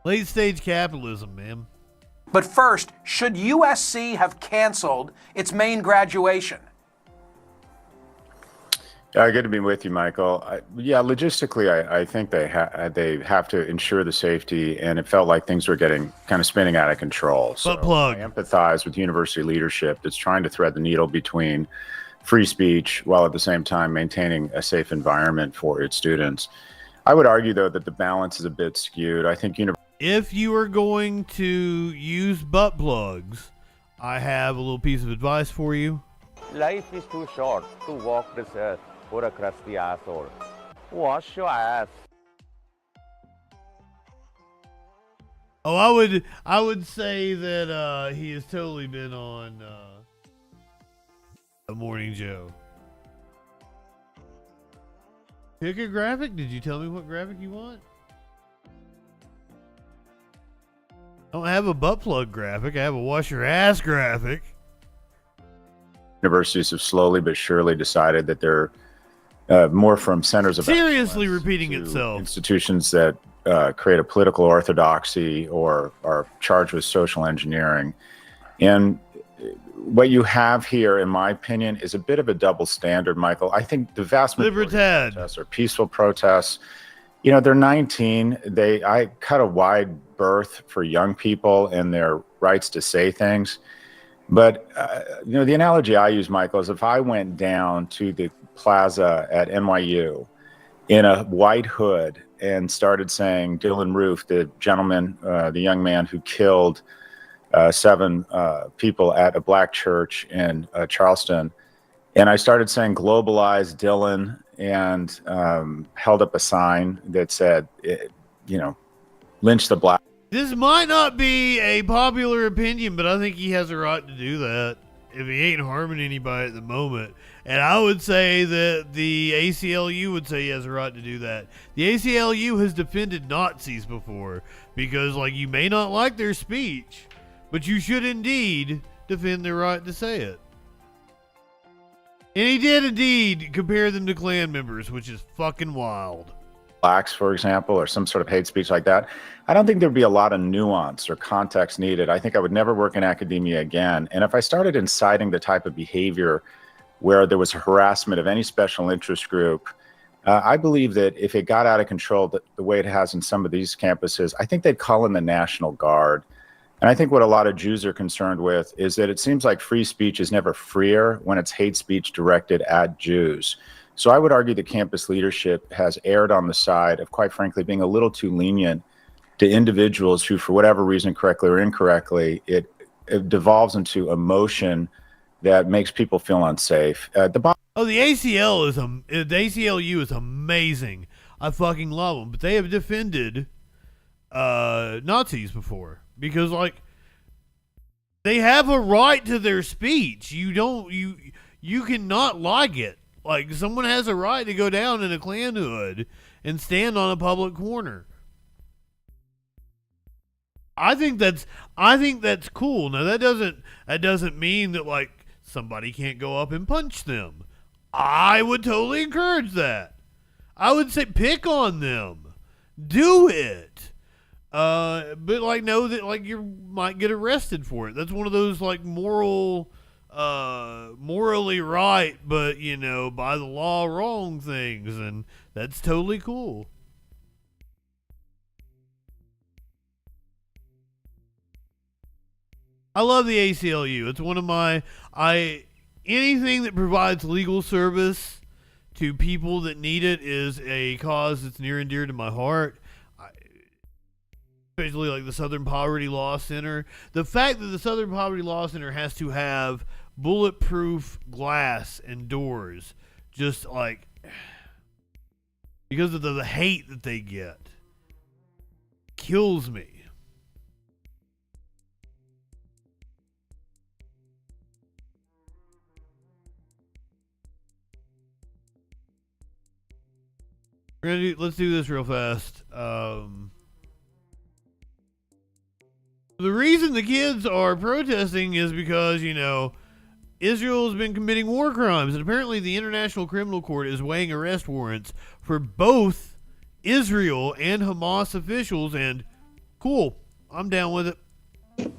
Late stage capitalism, man. But first, should USC have canceled its main graduation? Good to be with you, Michael. Logistically, I think they have to ensure the safety, and it felt like things were getting kind of spinning out of control. So I empathize with university leadership that's trying to thread the needle between free speech while at the same time maintaining a safe environment for its students. I would argue, though, that the balance is a bit skewed. I think if you are going to use butt plugs, I have a little piece of advice for you. Life is too short to walk this earth for a crusty asshole. Wash your ass. Oh, I would say that he has totally been on a Morning Joe. Pick a graphic? Did you tell me what graphic you want? I don't have a butt plug graphic. I have a wash your ass graphic. Universities have slowly but surely decided that they're more from centers of seriously repeating itself. Institutions that create a political orthodoxy or are charged with social engineering. And what you have here, in my opinion, is a bit of a double standard, Michael. I think the vast majority of protests are peaceful protests. You know, they're 19. I cut a wide berth for young people and their rights to say things. But, the analogy I use, Michael, is if I went down to the plaza at NYU in a white hood and started saying Dylan Roof, the gentleman, the young man who killed 7 people at a black church in Charleston, and I started saying globalize Dylan and held up a sign that said, lynch the black. This might not be a popular opinion, but I think he has a right to do that if he ain't harming anybody at the moment. And I would say that the ACLU would say he has a right to do that. The ACLU has defended Nazis before because, you may not like their speech, but you should indeed defend their right to say it. And he did indeed compare them to Klan members, which is fucking wild. Blacks, for example, or some sort of hate speech like that. I don't think there'd be a lot of nuance or context needed. I think I would never work in academia again. And if I started inciting the type of behavior where there was harassment of any special interest group, I believe that if it got out of control the way it has in some of these campuses, I think they'd call in the National Guard. And I think what a lot of Jews are concerned with is that it seems like free speech is never freer when it's hate speech directed at Jews. So I would argue that campus leadership has erred on the side of, quite frankly, being a little too lenient to individuals who, for whatever reason, correctly or incorrectly, it devolves into emotion that makes people feel unsafe. The ACLU is amazing. I fucking love them, but they have defended Nazis before because, they have a right to their speech. You cannot like it. Someone has a right to go down in a Klan hood and stand on a public corner. I think that's cool. Now that doesn't mean that somebody can't go up and punch them. I would totally encourage that. I would say pick on them. Do it. But know that you might get arrested for it. That's one of those moral morally right, but, you know, by the law wrong things, and that's totally cool. I love the ACLU. It's one of my, anything that provides legal service to people that need it is a cause that's near and dear to my heart. Especially like the Southern Poverty Law Center. The fact that the Southern Poverty Law Center has to have bulletproof glass and doors, just like because of the hate that they get, kills me. Let's do this real fast. The reason the kids are protesting is because, you know, Israel has been committing war crimes, and apparently the International Criminal Court is weighing arrest warrants for both Israel and Hamas officials, and cool, I'm down with it.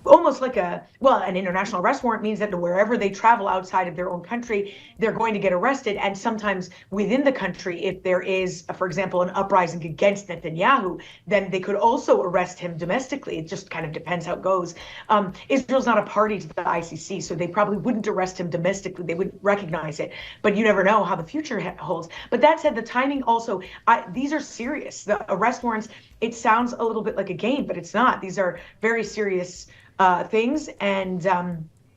Almost like an international arrest warrant means that wherever they travel outside of their own country, they're going to get arrested. And sometimes within the country, if there is, for example, an uprising against Netanyahu, then they could also arrest him domestically. It just kind of depends how it goes. Israel's not a party to the ICC, so they probably wouldn't arrest him domestically. They wouldn't recognize it. But you never know how the future holds. But that said, the timing also, these are serious. The arrest warrants, it sounds a little bit like a game, but it's not. These are very serious things, and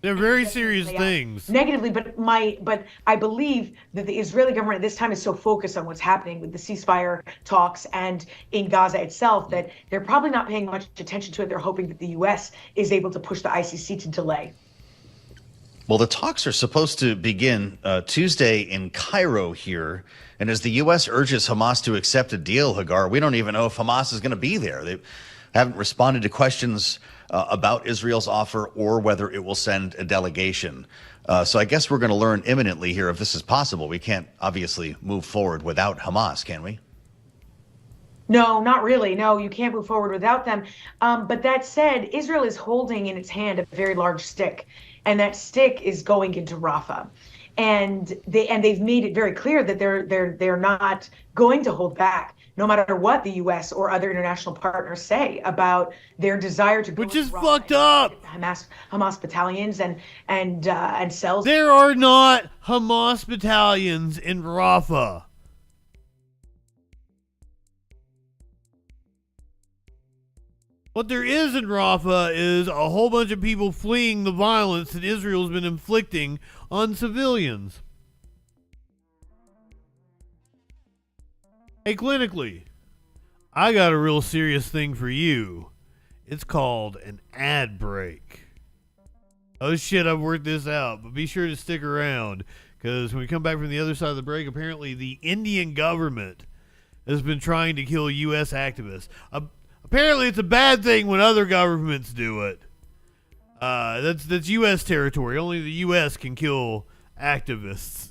they're very serious things. Negatively, but I believe that the Israeli government at this time is so focused on what's happening with the ceasefire talks and in Gaza itself that they're probably not paying much attention to it. They're hoping that the U.S. is able to push the ICC to delay. Well, the talks are supposed to begin Tuesday in Cairo here. And as the U.S. urges Hamas to accept a deal, Hagar, we don't even know if Hamas is going to be there. They haven't responded to questions about Israel's offer or whether it will send a delegation. So I guess we're going to learn imminently here if this is possible. We can't obviously move forward without Hamas, can we? No, not really. No, you can't move forward without them. But that said, Israel is holding in its hand a very large stick, and that stick is going into Rafah. And they've made it very clear that they're not going to hold back, no matter what the U.S. or other international partners say about their desire to go. Which is fucked up. Hamas battalions and cells. There are not Hamas battalions in Rafah. What there is in Rafah is a whole bunch of people fleeing the violence that Israel's been inflicting on civilians. Hey, clinically, I got a real serious thing for you. It's called an ad break. Oh shit, I've worked this out, but be sure to stick around, because when we come back from the other side of the break, apparently the Indian government has been trying to kill U.S. activists. Apparently, it's a bad thing when other governments do it. That's U.S. territory. Only the U.S. can kill activists.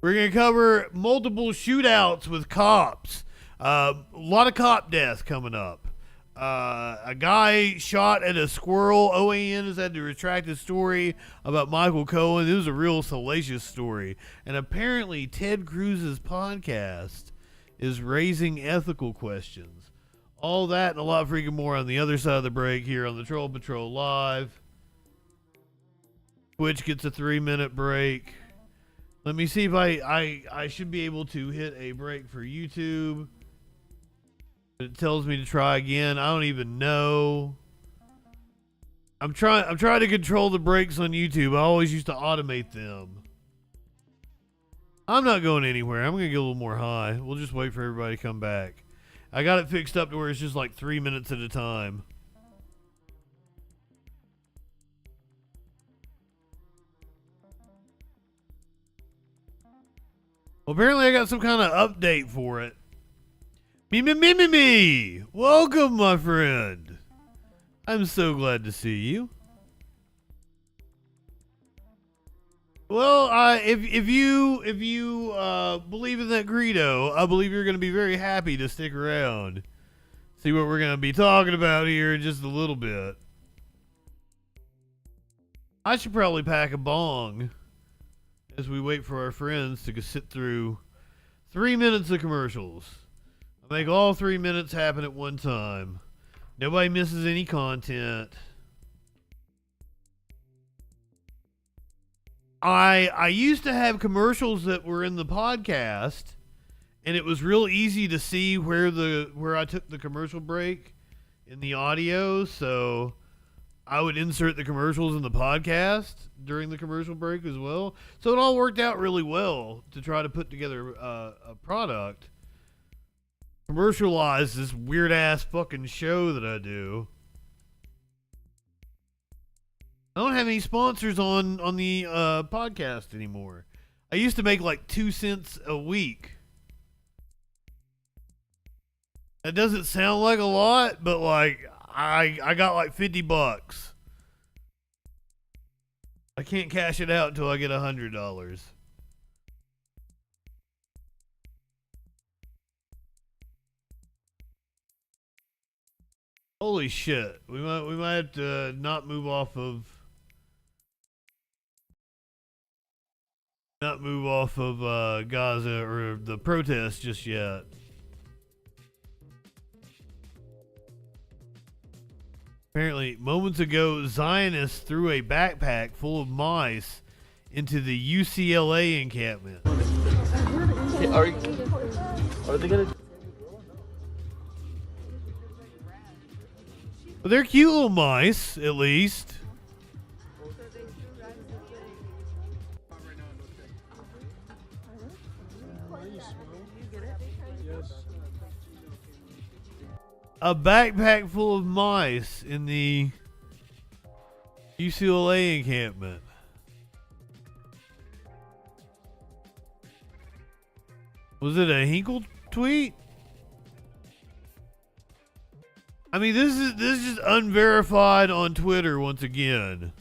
We're going to cover multiple shootouts with cops. A lot of cop deaths coming up. A guy shot at a squirrel. OAN has had to retract his story about Michael Cohen. It was a real salacious story. And apparently, Ted Cruz's podcast is raising ethical questions. All that and a lot freaking more on the other side of the break here on the Troll Patrol Live. Twitch gets a 3-minute break. Let me see if I should be able to hit a break for YouTube. It tells me to try again. I don't even know. I'm trying to control the breaks on YouTube. I always used to automate them. I'm not going anywhere. I'm going to get a little more high. We'll just wait for everybody to come back. I got it fixed up to where it's just like 3 minutes at a time. Well, apparently I got some kind of update for it. Me. Welcome, my friend. I'm so glad to see you. Well, if you believe in that credo, I believe you're going to be very happy to stick around. See what we're going to be talking about here in just a little bit. I should probably pack a bong as we wait for our friends to sit through 3 minutes of commercials. I make all 3 minutes happen at one time. Nobody misses any content. I used to have commercials that were in the podcast, and it was real easy to see where I took the commercial break in the audio, so I would insert the commercials in the podcast during the commercial break as well. So it all worked out really well to try to put together a product. Commercialize this weird ass fucking show that I do. I don't have any sponsors on the podcast anymore. I used to make like 2 cents a week. That doesn't sound like a lot, but like I got like $50. I can't cash it out until I get $100. Holy shit! We might have to not move off of Gaza or the protests just yet. Apparently, moments ago, Zionists threw a backpack full of mice into the UCLA encampment. Are they gonna? Well, they're cute little mice, at least. A backpack full of mice in the UCLA encampment. Was it a Hinkle tweet? I mean, this is just unverified on Twitter once again.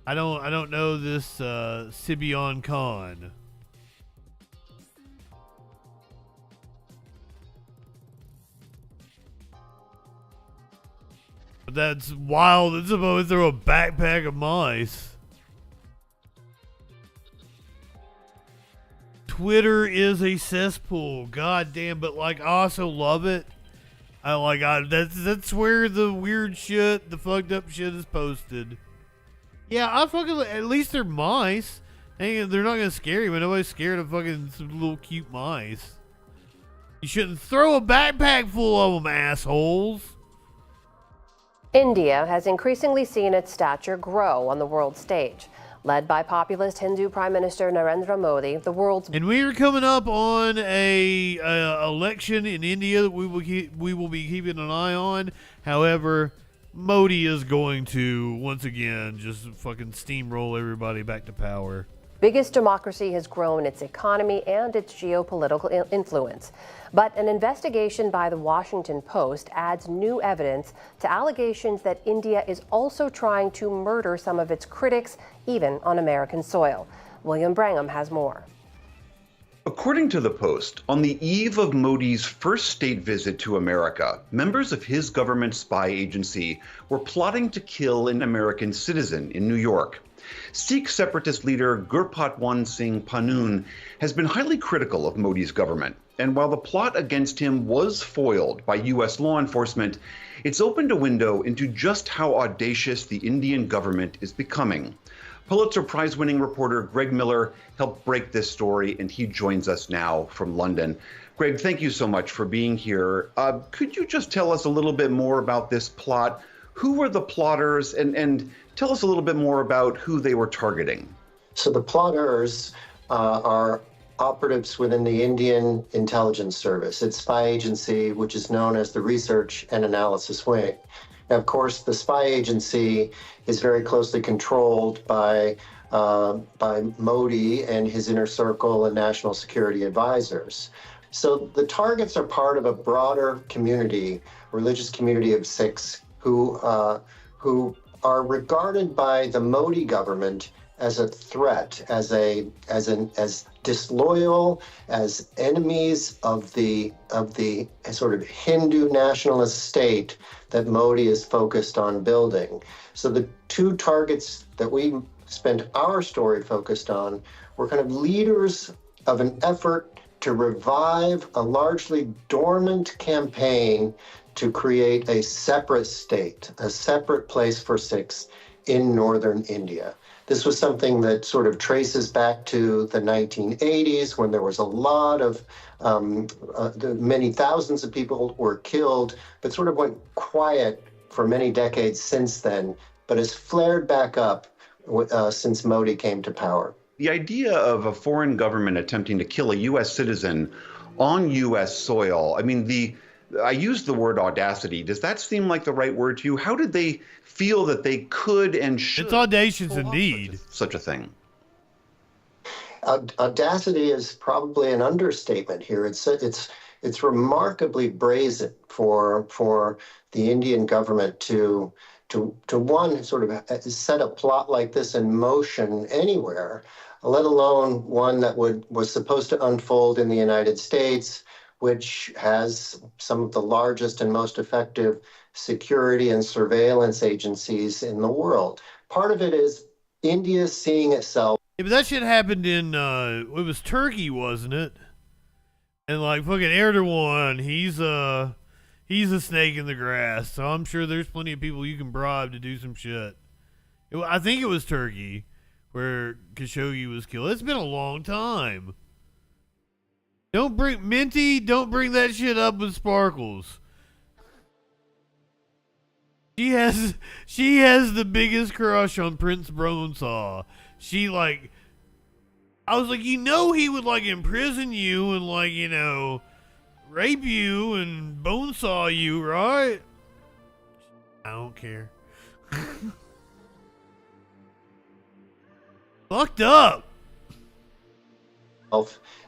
I don't know this Sibion Khan. But that's wild. It's supposed to throw a backpack of mice. Twitter is a cesspool. God damn, but like I also love it. That's where the weird shit, the fucked up shit is posted. Yeah, I fucking at least they're mice. Hey, they're not gonna scare you, but nobody's scared of fucking some little cute mice. You shouldn't throw a backpack full of them, assholes. India has increasingly seen its stature grow on the world stage. Led by populist Hindu Prime Minister Narendra Modi, the world's... And we are coming up on a election in India that we will be keeping an eye on. However, Modi is going to, once again, just fucking steamroll everybody back to power. Biggest democracy has grown its economy and its geopolitical influence. But an investigation by the Washington Post adds new evidence to allegations that India is also trying to murder some of its critics, even on American soil. William Brangham has more. According to the Post, on the eve of Modi's first state visit to America, members of his government spy agency were plotting to kill an American citizen in New York. Sikh separatist leader Gurpatwan Singh Panun has been highly critical of Modi's government. And while the plot against him was foiled by U.S. law enforcement, it's opened a window into just how audacious the Indian government is becoming. Pulitzer Prize-winning reporter Greg Miller helped break this story, and he joins us now from London. Greg, thank you so much for being here. Could you just tell us a little bit more about this plot? Who were the plotters, and tell us a little bit more about who they were targeting? So the plotters are operatives within the Indian Intelligence Service, its spy agency, which is known as the Research and Analysis Wing. Now, of course, the spy agency is very closely controlled by Modi and his inner circle and national security advisors. So the targets are part of a broader community, religious community of Sikhs who are regarded by the Modi government as a threat, as disloyal, as enemies of the sort of Hindu nationalist state that Modi is focused on building. So the two targets that we spent our story focused on were kind of leaders of an effort to revive a largely dormant campaign to create a separate state, a separate place for Sikhs in northern India. This was something that sort of traces back to the 1980s when there was a lot of, many thousands of people were killed, but sort of went quiet for many decades since then, but has flared back up since Modi came to power. The idea of a foreign government attempting to kill a U.S. citizen on U.S. soil, I mean, I used the word audacity. Does that seem like the right word to you? How did they feel that they could and should? It's audacious indeed. Such a thing. Audacity is probably an understatement here. It's remarkably brazen for the Indian government to one sort of set a plot like this in motion anywhere, let alone one that was supposed to unfold in the United States, which has some of the largest and most effective security and surveillance agencies in the world. Part of it is India seeing itself. Yeah, but that shit happened in, it was Turkey, wasn't it? And like fucking Erdogan, he's a snake in the grass, so I'm sure there's plenty of people you can bribe to do some shit. I think it was Turkey where Khashoggi was killed. It's been a long time. Don't bring that shit up with Sparkles. She has the biggest crush on Prince Bonesaw. I was like, he would like imprison you and like, rape you and bonesaw you, right? I don't care. Fucked up.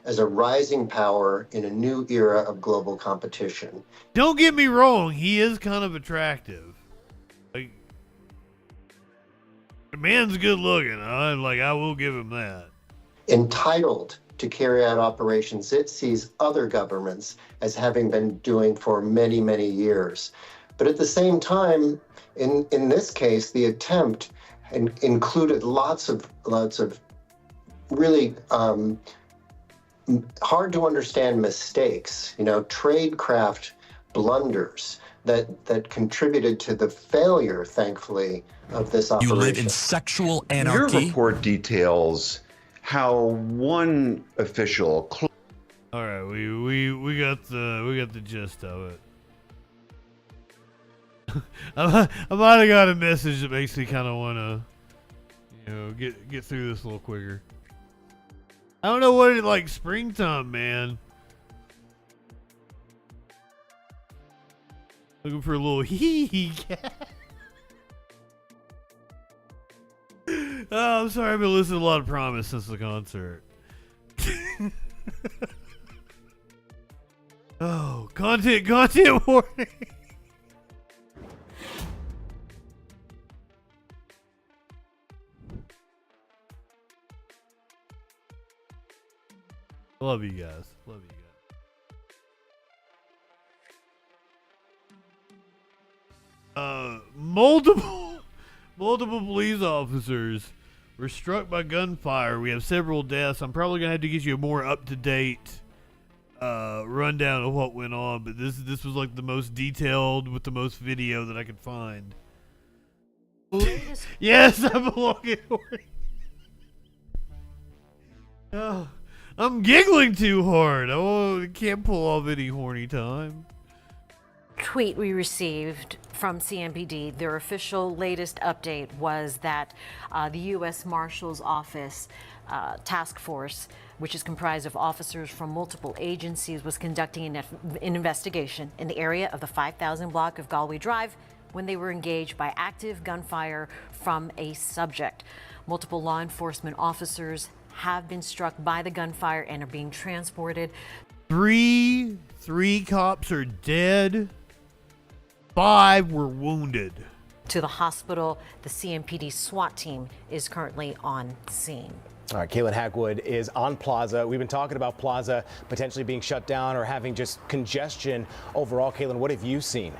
As a rising power in a new era of global competition. Don't get me wrong, he is kind of attractive. Like, the man's good looking. I will give him that. Entitled to carry out operations it sees other governments as having been doing for many, many years. But at the same time, in this case, the attempt included lots of really hard to understand mistakes, tradecraft blunders that contributed to the failure, thankfully, of this operation. You live in sexual anarchy. Your report details how one official. All right, we got the gist of it. I might have got a message that makes me kind of want to, get through this a little quicker. I don't know what it like springtime, man. Looking for a little hee cat. Oh, I'm sorry. I've been listening to a lot of Promise since the concert. Oh, content warning. Love you guys. Multiple police officers were struck by gunfire. We have several deaths. I'm probably gonna have to get you a more up-to-date rundown of what went on, but this was like the most detailed with the most video that I could find. Yes, I belong in horny. Oh, I'm giggling too hard. I can't pull off any horny time. Tweet we received from CMPD, their official latest update was that the U.S. Marshal's Office task force, which is comprised of officers from multiple agencies, was conducting an investigation in the area of the 5000 block of Galway Drive when they were engaged by active gunfire from a subject. Multiple law enforcement officers have been struck by the gunfire and are being transported. Three cops are dead. 5 were wounded. to the hospital. The CMPD SWAT team is currently on scene. All right, Caitlin Hackwood is on Plaza. We've been talking about Plaza potentially being shut down or having just congestion overall. Caitlin, what have you seen?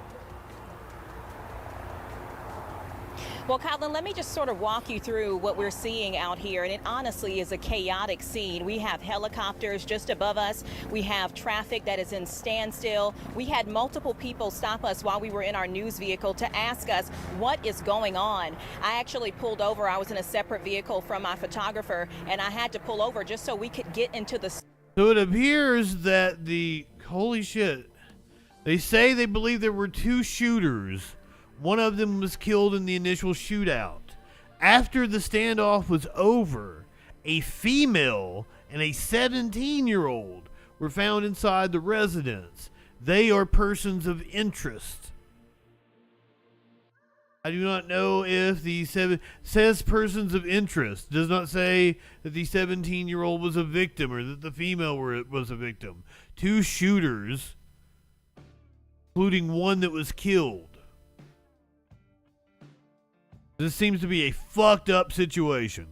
Well, Kylan, let me just sort of walk you through what we're seeing out here, and it honestly is a chaotic scene. We have helicopters just above us. We have traffic that is in standstill. We had multiple people stop us while we were in our news vehicle to ask us what is going on. I actually pulled over. I was in a separate vehicle from my photographer, and I had to pull over just so we could get into the... So it appears that holy shit, they say they believe there were 2 shooters. One of them was killed in the initial shootout. After the standoff was over, a female and a 17-year-old were found inside the residence. They are persons of interest. I do not know if says persons of interest. Does not say that the 17-year-old was a victim or that the female was a victim. 2 shooters, including one that was killed. This seems to be a fucked up situation.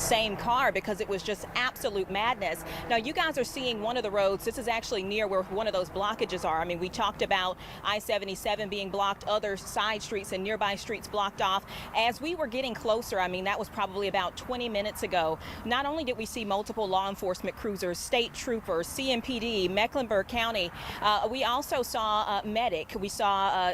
Same car because it was just absolute madness. Now you guys are seeing one of the roads. This is actually near where one of those blockages are. I mean, we talked about I-77 being blocked, other side streets and nearby streets blocked off. As we were getting closer, I mean, that was probably about 20 minutes ago. Not only did we see multiple law enforcement cruisers, state troopers, CMPD, Mecklenburg County, we also saw medic. We saw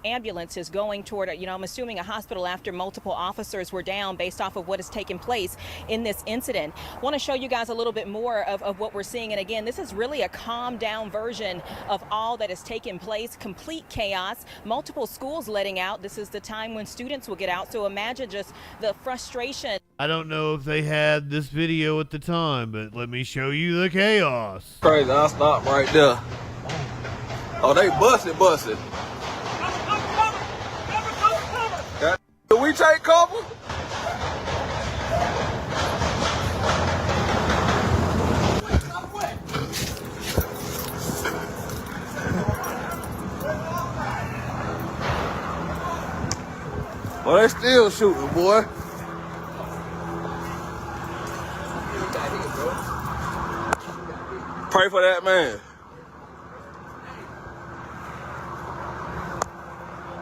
ambulances going toward, I'm assuming a hospital after multiple officers were down based off of what has taken place in this incident. I want to show you guys a little bit more of what we're seeing. And again, this is really a calmed down version of all that has taken place. Complete chaos, multiple schools letting out. This is the time when students will get out. So imagine just the frustration. I don't know if they had this video at the time, but let me show you the chaos. Crazy, I'll stop right there. Oh, they busted. Do we take cover? Well, they still shooting, boy. Pray for that man.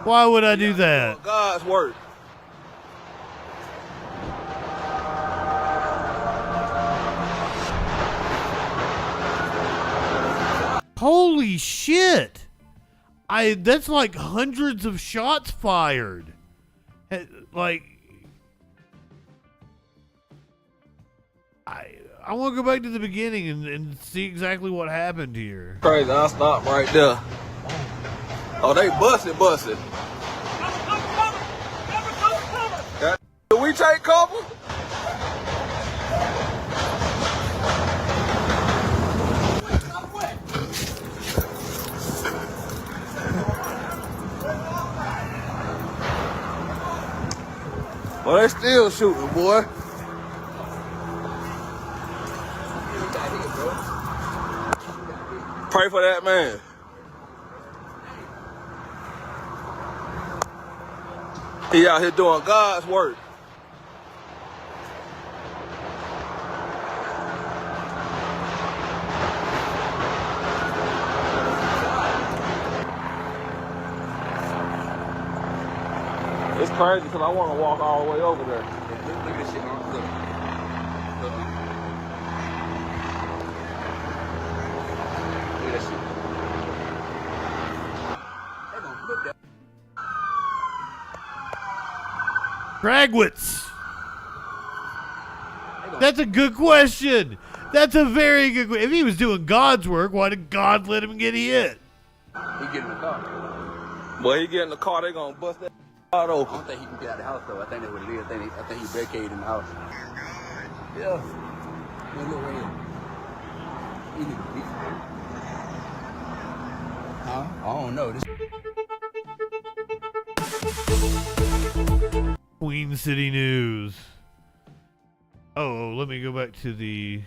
Why would I do that? God's work. Holy shit! That's like hundreds of shots fired. Like, I want to go back to the beginning and see exactly what happened here. Crazy, I'll stop right there. Oh, they busted. Do we take cover? Well, they still shooting, boy. Pray for that man. He out here doing God's work. It's crazy because I want to walk all the way over there. Look at this shit, man. Look. Look at that shit. Fragwitz. That's a good question. That's a very good question. If he was doing God's work, why did God let him get hit? He get in the car. Well, he get in the car, they gonna bust that out open. I don't think he can get out of the house though. I think that's what it is. I think he barricaded in the house. Yeah. Look right here. He need to beat him. Huh? I don't know. Queen City News. Oh, let me go back to the...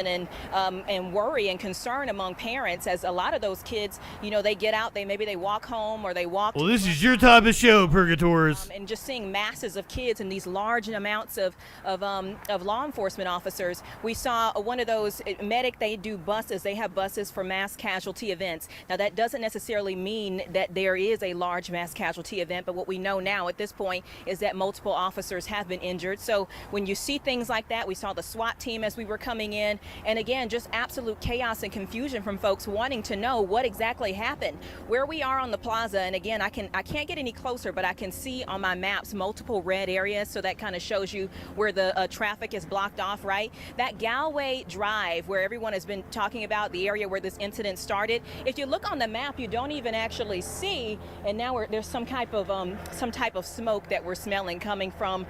and worry and concern among parents, as a lot of those kids, you know, they get out, maybe they walk home or they walk. Well, this is your type of show, Purgators. And just seeing masses of kids and these large amounts of law enforcement officers. We saw one of those medic. They do buses. They have buses for mass casualty events. Now that doesn't necessarily mean that there is a large mass casualty event, but what we know now at this point is that multiple officers have been injured. So when you see things like that, we saw the SWAT team as we were coming in, and again, just absolute chaos and confusion from folks wanting to know what exactly happened. Where we are on the plaza, and again, I can't get any closer, but I can see on my maps multiple red areas, so that kind of shows you where the traffic is blocked off, right? That Galway Drive, where everyone has been talking about, the area where this incident started, if you look on the map, you don't even actually see, and now there's some type of smoke that we're smelling coming from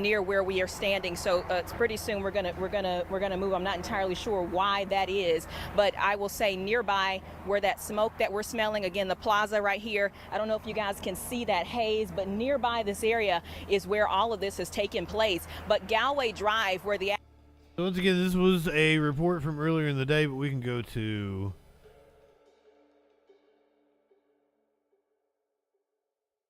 near where we are standing. So it's pretty soon we're gonna move. I'm not entirely sure why that is, but I will say nearby where that smoke that we're smelling, again, the plaza right here, I don't know if you guys can see that haze, but nearby this area is where all of this has taken place. But Galway Drive, where the... So once again, this was a report from earlier in the day, but we can go to...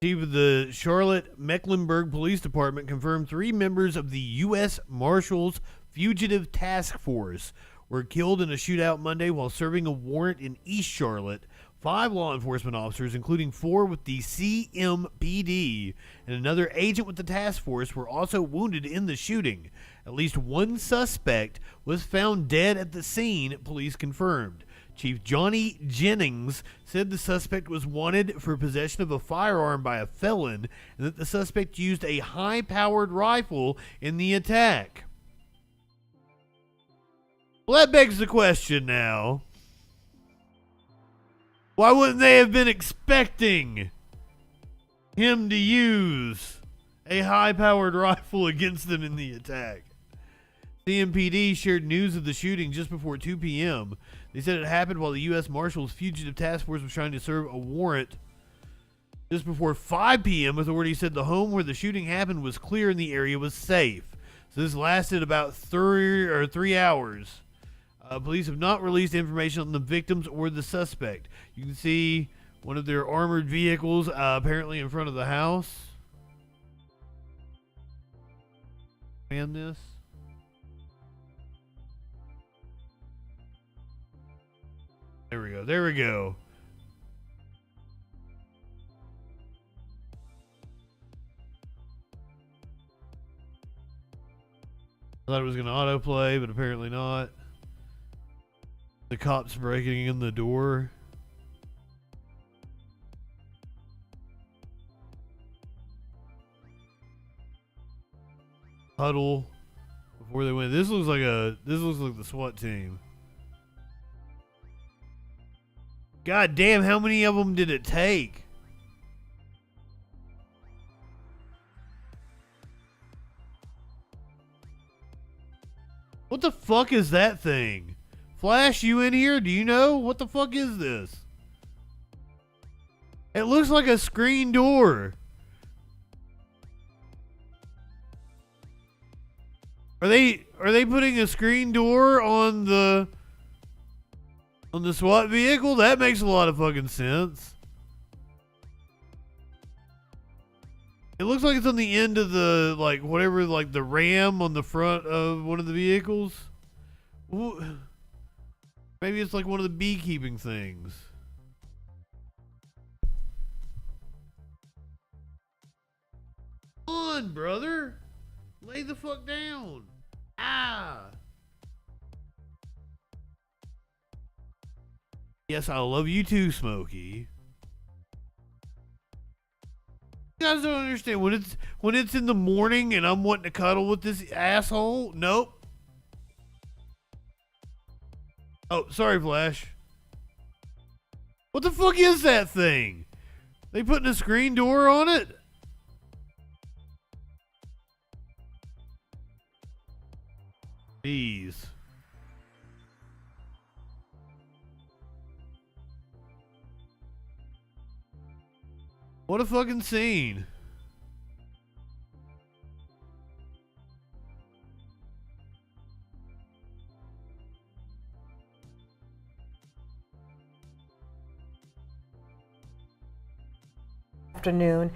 Chief of the Charlotte Mecklenburg Police Department confirmed 3 members of the U.S. Marshals Fugitive Task Force were killed in a shootout Monday while serving a warrant in East Charlotte. 5 law enforcement officers, including 4 with the CMPD and another agent with the task force, were also wounded in the shooting. At least 1 suspect was found dead at the scene, police confirmed. Chief Johnny Jennings said the suspect was wanted for possession of a firearm by a felon and that the suspect used a high-powered rifle in the attack. Well, that begs the question now. Why wouldn't they have been expecting him to use a high-powered rifle against them in the attack? CMPD shared news of the shooting just before 2 p.m. They said it happened while the U.S. Marshals Fugitive Task Force was trying to serve a warrant. Just before 5 p.m., authorities said the home where the shooting happened was clear and the area was safe. So this lasted about 3 hours. Police have not released information on the victims or the suspect. You can see one of their armored vehicles apparently in front of the house. And this. There we go. There we go. I thought it was going to autoplay, but apparently not. The cops breaking in the door. Huddle before they went. This looks like the SWAT team. God damn, how many of them did it take? What the fuck is that thing? Flash, you in here? Do you know? What the fuck is this? It looks like a screen door. Are they putting a screen door on the SWAT vehicle? That makes a lot of fucking sense. It looks like it's on the end of the, like, whatever, like the ram on the front of one of the vehicles. Maybe it's like one of the beekeeping things. Come on, brother. Lay the fuck down. Ah. Yes, I love you too, Smokey. You guys don't understand when it's in the morning and I'm wanting to cuddle with this asshole. Nope. Oh, sorry, Flash. What the fuck is that thing? They putting a screen door on it? Jeez. What a fucking scene. Afternoon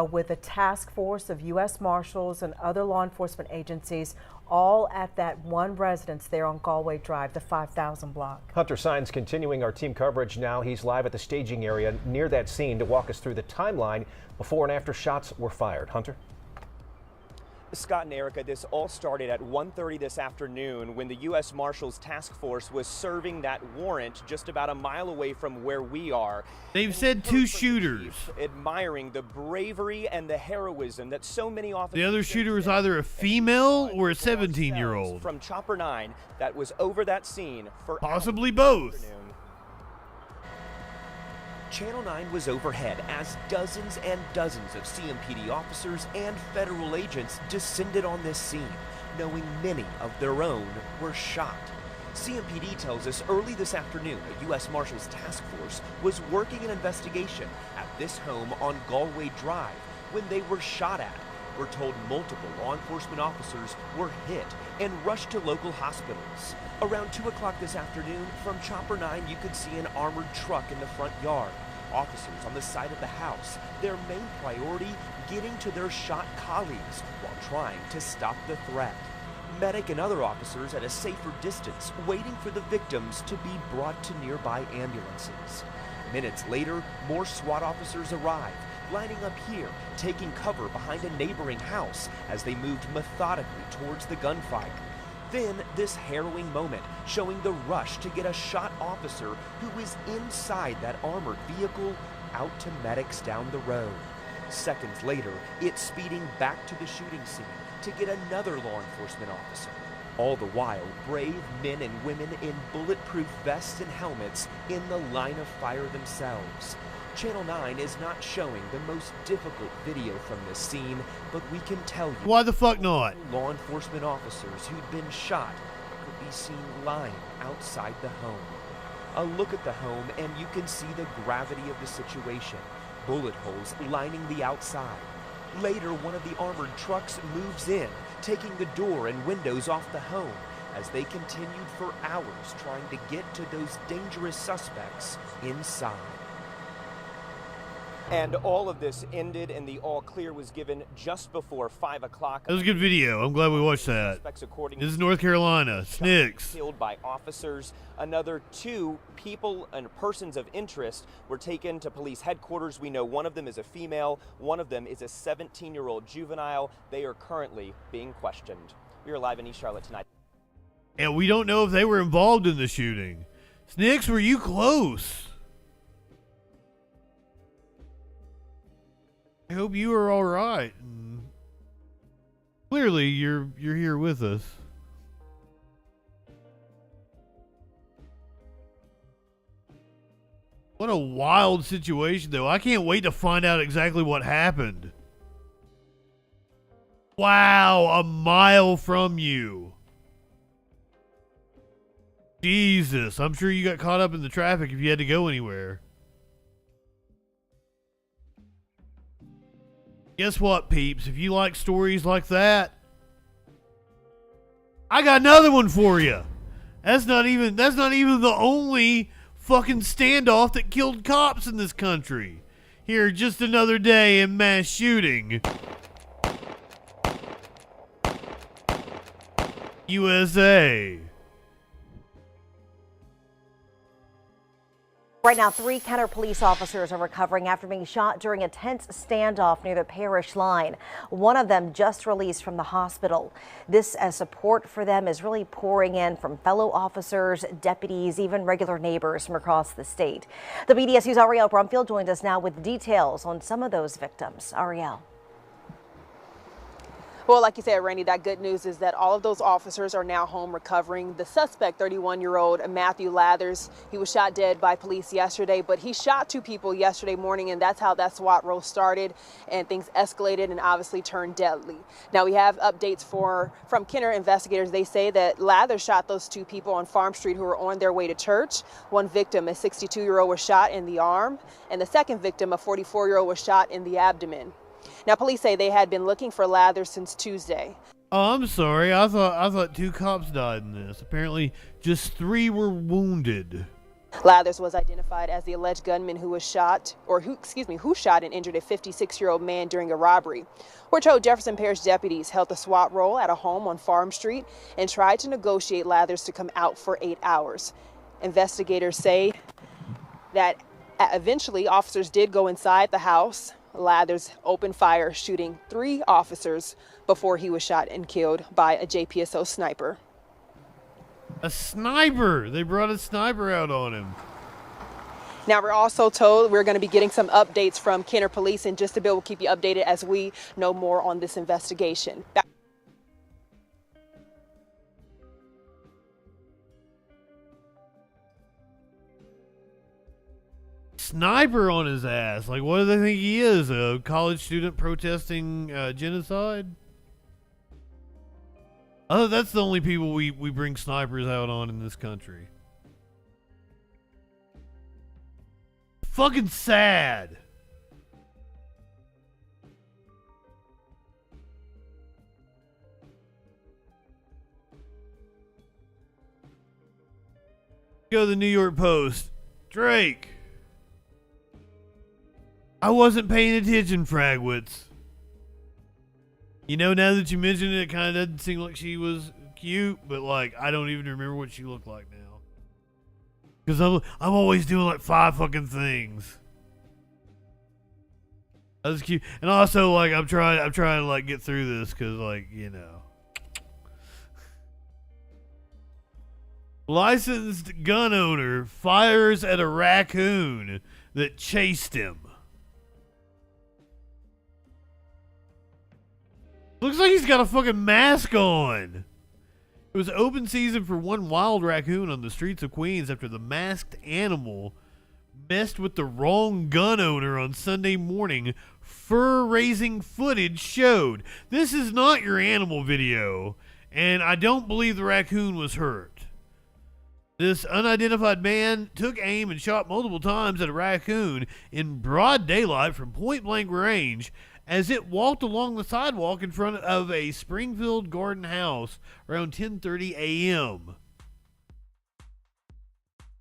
with a task force of U.S. Marshals and other law enforcement agencies, all at that one residence there on Galway Drive, the 5000 block. Hunter Signs continuing our team coverage now. He's live at the staging area near that scene to walk us through the timeline before and after shots were fired. Hunter? Scott and Erica, this all started at 1:30 this afternoon when the U.S. Marshals Task Force was serving that warrant just about a mile away from where we are. They've said 2 shooters. Admiring the bravery and the heroism that so many officers. The other shooter was either a female or a 17-year-old. From Chopper 9 that was over that scene for possibly both. Channel 9 was overhead as dozens and dozens of CMPD officers and federal agents descended on this scene, knowing many of their own were shot. CMPD tells us early this afternoon a U.S. Marshals Task Force was working an investigation at this home on Galway Drive when they were shot at. We're told multiple law enforcement officers were hit and rushed to local hospitals. Around 2 o'clock this afternoon, from Chopper 9, you could see an armored truck in the front yard. Officers on the side of the house, their main priority, getting to their shot colleagues while trying to stop the threat. Medic and other officers at a safer distance, waiting for the victims to be brought to nearby ambulances. Minutes later, more SWAT officers arrive, lining up here, taking cover behind a neighboring house as they moved methodically towards the gunfire. Then, this harrowing moment, showing the rush to get a shot officer who is inside that armored vehicle out to medics down the road. Seconds later, it's speeding back to the shooting scene to get another law enforcement officer. All the while, brave men and women in bulletproof vests and helmets in the line of fire themselves. Channel 9 is not showing the most difficult video from this scene, but we can tell you. Why the fuck not? Law enforcement officers who'd been shot could be seen lying outside the home. A look at the home and you can see the gravity of the situation. Bullet holes lining the outside. Later, one of the armored trucks moves in, taking the door and windows off the home as they continued for hours trying to get to those dangerous suspects inside. And all of this ended and the all clear was given just before 5 o'clock. That was a good video. I'm glad we watched that. This is North Carolina. Snicks. Killed by officers. Another 2 people and persons of interest were taken to police headquarters. We know one of them is a female. One of them is a 17-year-old juvenile. They are currently being questioned. We are live in East Charlotte tonight. And we don't know if they were involved in the shooting. Snicks, were you close? I hope you are all right. Clearly, you're here with us. What a wild situation, though. I can't wait to find out exactly what happened. Wow, a mile from you. Jesus, I'm sure you got caught up in the traffic if you had to go anywhere. Guess what, peeps? If you like stories like that, I got another one for you. That's not even the only fucking standoff that killed cops in this country. Here, just another day in mass shooting. USA. Right now, 3 Kenner police officers are recovering after being shot during a tense standoff near the parish line. One of them just released from the hospital. This support for them is really pouring in from fellow officers, deputies, even regular neighbors from across the state. The BDSU's Ariel Brumfield joins us now with details on some of those victims. Ariel. Well, like you said, Randy, that good news is that all of those officers are now home recovering. The suspect, 31-year-old Matthew Lathers, he was shot dead by police yesterday, but he shot 2 people yesterday morning, and that's how that SWAT row started, and things escalated and obviously turned deadly. Now, we have updates from Kenner investigators. They say that Lathers shot those 2 people on Farm Street who were on their way to church. One victim, a 62-year-old, was shot in the arm, and the second victim, a 44-year-old, was shot in the abdomen. Now, police say they had been looking for Lathers since Tuesday. Oh, I'm sorry. I thought 2 cops died in this. Apparently, just 3 were wounded. Lathers was identified as the alleged gunman who shot and injured a 56-year-old man during a robbery. We're told Jefferson Parish deputies held the SWAT role at a home on Farm Street and tried to negotiate Lathers to come out for 8 hours. Investigators say that eventually officers did go inside the house. Lathers opened fire, shooting 3 officers before he was shot and killed by a JPSO sniper. A sniper! They brought a sniper out on him. Now, we're also told we're going to be getting some updates from Kenner Police, and just a bit, we'll keep you updated as we know more on this investigation. Sniper on his ass. Like, what do they think he is? A college student protesting genocide? Oh, that's the only people we bring snipers out on in this country. Fucking sad. Go to the New York Post. Drake. I wasn't paying attention, Fragwitz. You know, now that you mention it, it kind of doesn't seem like she was cute, but like, I don't even remember what she looked like now. Because I'm always doing like 5 fucking things. That was cute. And also, like, I'm trying to like get through this because, like, you know. Licensed gun owner fires at a raccoon that chased him. Looks like he's got a fucking mask on. It was open season for one wild raccoon on the streets of Queens after the masked animal messed with the wrong gun owner on Sunday morning. Fur-raising footage showed. This is not your animal video, and I don't believe the raccoon was hurt. This unidentified man took aim and shot multiple times at a raccoon in broad daylight from point-blank range as it walked along the sidewalk in front of a Springfield Garden house around 10:30 a.m.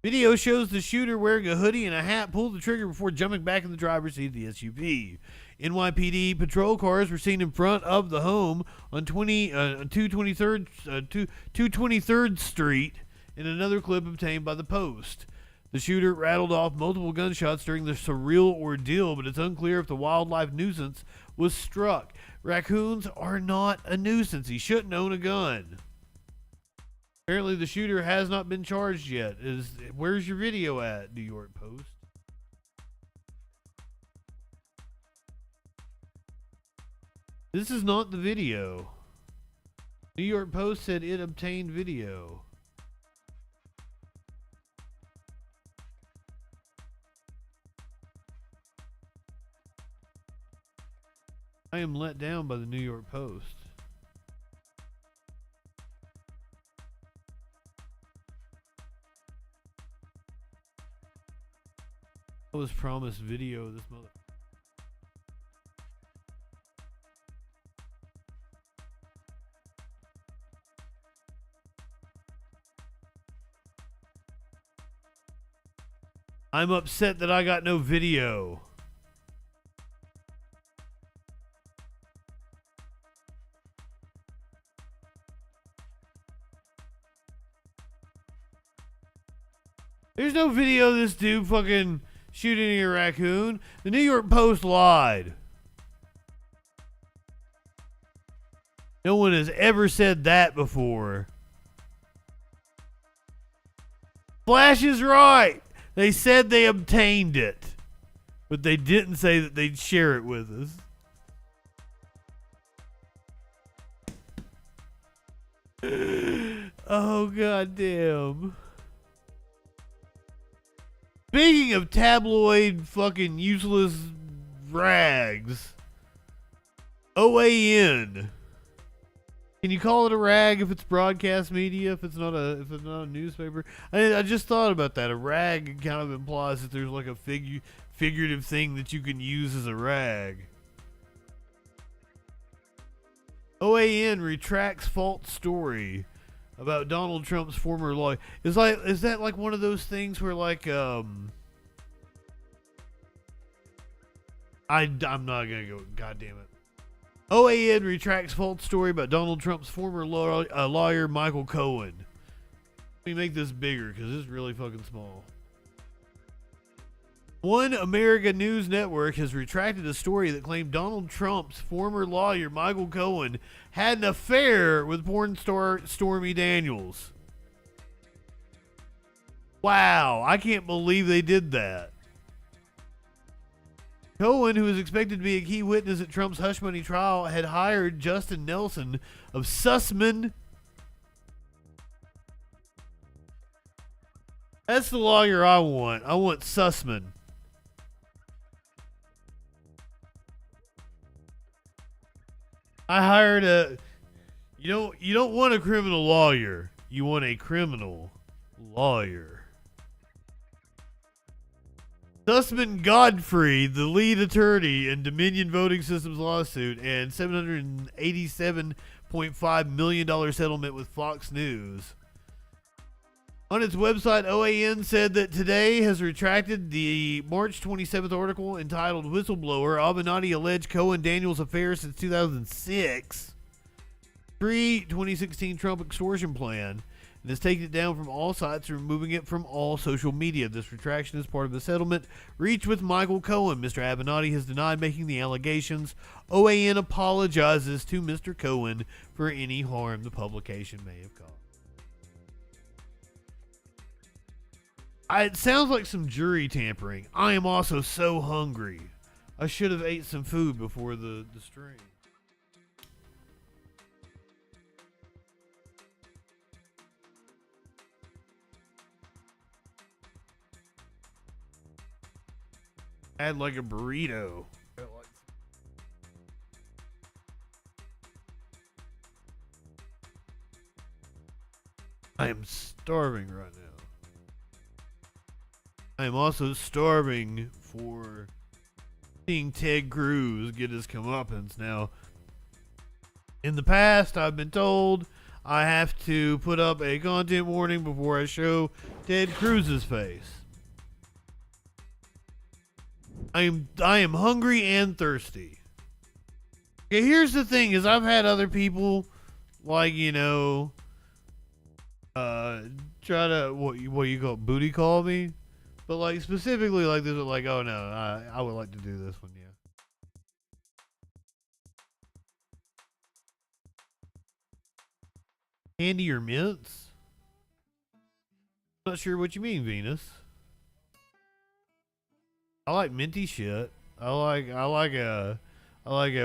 Video shows the shooter wearing a hoodie and a hat pull the trigger before jumping back in the driver's seat of the SUV. NYPD patrol cars were seen in front of the home on 223rd Street in another clip obtained by the Post. The shooter rattled off multiple gunshots during the surreal ordeal, but it's unclear if the wildlife nuisance was struck. Raccoons are not a nuisance. He shouldn't own a gun. Apparently the shooter has not been charged yet. Where's your video at, New York Post? This is not the video. New York Post said it obtained video. I am let down by the New York Post. I was promised video of this mother. I'm upset that I got no video. There's no video of this dude fucking shooting a raccoon. The New York Post lied. No one has ever said that before. Flash is right. They said they obtained it, but they didn't say that they'd share it with us. Oh, goddamn. Speaking of tabloid fucking useless rags, OAN. Can you call it a rag if it's broadcast media? If it's not a newspaper? I just thought about that. A rag kind of implies that there's like a figurative thing that you can use as a rag. OAN retracts false story. about Donald Trump's former lawyer. Is that like one of those things where like I'm not gonna go. God damn it. OAN retracts false story about Donald Trump's former lawyer Michael Cohen. Let me make this bigger because it's really fucking small. One America News Network has retracted a story that claimed Donald Trump's former lawyer, Michael Cohen, had an affair with porn star Stormy Daniels. Wow, I can't believe they did that. Cohen, who is expected to be a key witness at Trump's hush money trial, had hired Justin Nelson of Sussman. That's the lawyer I want. I want Sussman. I hired you don't want a criminal lawyer. You want a criminal lawyer. Sussman Godfrey, the lead attorney in Dominion Voting Systems lawsuit and $787.5 million settlement with Fox News. On its website, OAN said that today has retracted the March 27th article entitled Whistleblower. Avenatti alleged Cohen-Daniels affair since 2006. Pre-2016 Trump extortion plan. And has taken it down from all sites, removing it from all social media. This retraction is part of the settlement reached with Michael Cohen. Mr. Avenatti has denied making the allegations. OAN apologizes to Mr. Cohen for any harm the publication may have caused. It sounds like some jury tampering. I am also so hungry. I should have ate some food before the stream. I had like a burrito. I am starving right now. I am also starving for seeing Ted Cruz get his comeuppance. Now, in the past, I've been told I have to put up a content warning before I show Ted Cruz's face. I am hungry and thirsty. Okay, here's the thing: is I've had other people, like try to what you call booty call me, but like specifically like this, like oh no, I would like to do this one, yeah. Candy or mints? Not sure what you mean, Venus. I like minty shit. I like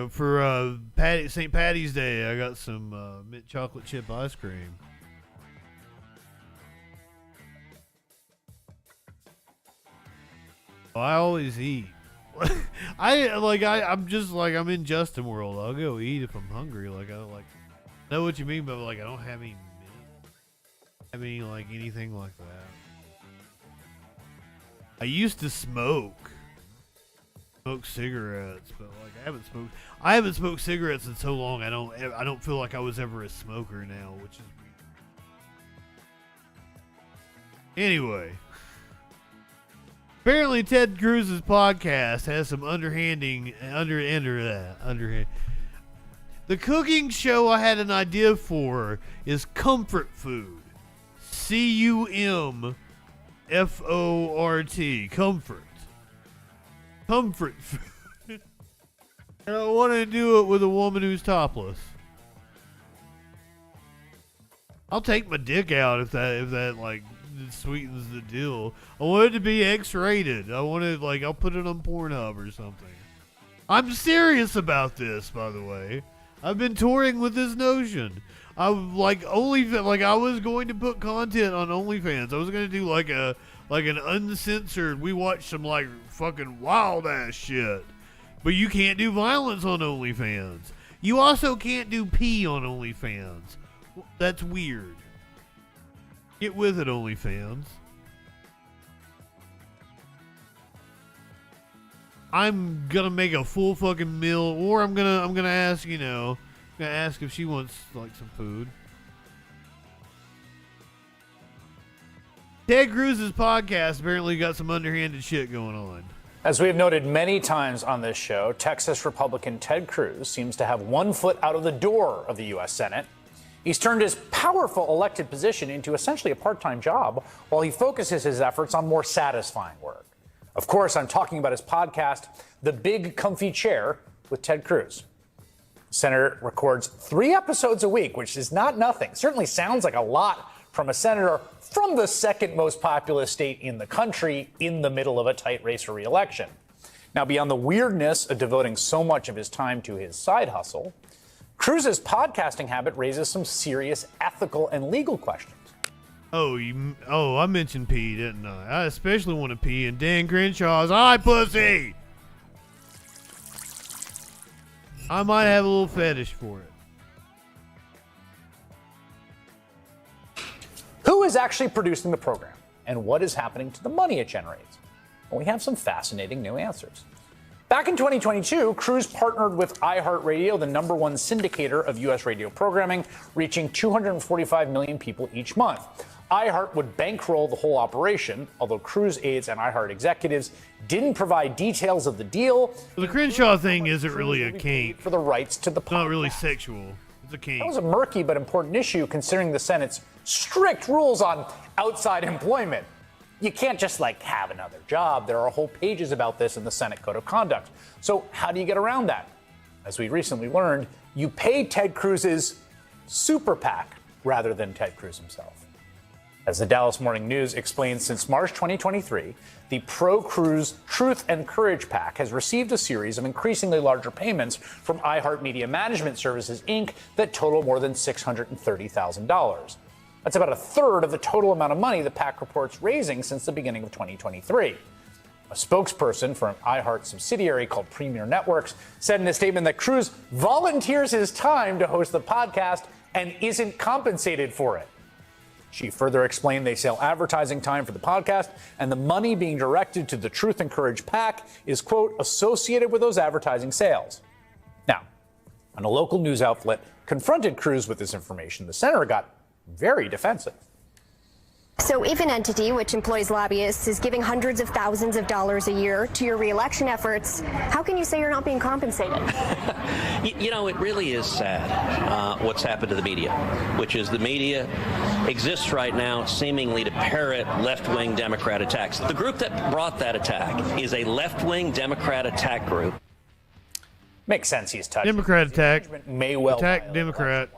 for St. Patty's Day. I got some mint chocolate chip ice cream. Oh, I always eat. I'm in Justin world. I'll go eat if I'm hungry. Like I know what you mean, but like I don't have any anything like that. I used to smoke cigarettes, but like I haven't smoked cigarettes in so long. I don't feel like I was ever a smoker now, which is weird. Anyway, apparently Ted Cruz's podcast has some underhand. The cooking show I had an idea for is Comfort Food. CUMFORT. Comfort food. And I want to do it with a woman who's topless. I'll take my dick out if that like sweetens the deal. I want it to be X-rated. I want it like I'll put it on Pornhub or something. I'm serious about this, by the way. I've been touring with this notion. I was going to put content on OnlyFans. I was going to do like an uncensored. We watch some like fucking wild ass shit, but you can't do violence on OnlyFans. You also can't do pee on OnlyFans. That's weird. Get with it, OnlyFans. I'm gonna make a full fucking meal, or I'm gonna ask, ask if she wants like some food. Ted Cruz's podcast apparently got some underhanded shit going on. As we have noted many times on this show, Texas Republican Ted Cruz seems to have one foot out of the door of the U.S. Senate. He's turned his powerful elected position into essentially a part-time job while he focuses his efforts on more satisfying work. Of course, I'm talking about his podcast, The Big Comfy Chair with Ted Cruz. The senator records 3 episodes a week, which is not nothing. Certainly sounds like a lot from a senator from the second most populous state in the country in the middle of a tight race for re-election. Now, beyond the weirdness of devoting so much of his time to his side hustle, Cruz's podcasting habit raises some serious ethical and legal questions. I mentioned pee, didn't I? I especially want to pee in Dan Crenshaw's eye pussy. I might have a little fetish for it. Who is actually producing the program, and what is happening to the money it generates? Well, we have some fascinating new answers. Back in 2022, Cruz partnered with iHeartRadio, the #1 syndicator of U.S. radio programming, reaching 245 million people each month. iHeart would bankroll the whole operation, although Cruz aides and iHeart executives didn't provide details of the deal. The Crenshaw thing isn't really a kink. For the rights to the podcast. Not really sexual. It's a kink. That was a murky but important issue considering the Senate's strict rules on outside employment. You can't just have another job. There are whole pages about this in the Senate Code of Conduct. So how do you get around that? As we recently learned, you pay Ted Cruz's super PAC rather than Ted Cruz himself. As the Dallas Morning News explains, since March 2023, the pro-Cruz Truth and Courage PAC has received a series of increasingly larger payments from iHeartMedia Management Services, Inc. that total more than $630,000. That's about a third of the total amount of money the PAC reports raising since the beginning of 2023. A spokesperson for an iHeart subsidiary called Premier Networks said in a statement that Cruz volunteers his time to host the podcast and isn't compensated for it. She further explained they sell advertising time for the podcast, and the money being directed to the Truth and Courage PAC is, quote, associated with those advertising sales. Now, when a local news outlet confronted Cruz with this information, the senator got very defensive. So if an entity which employs lobbyists is giving hundreds of thousands of dollars a year to your re-election efforts, how can you say you're not being compensated? You know, it really is sad what's happened to the media, which is the media exists right now seemingly to parrot left-wing Democrat attacks. The group that brought that attack is a left-wing Democrat attack group. Makes sense he's touching. Democrat attack. May well attack Democrat.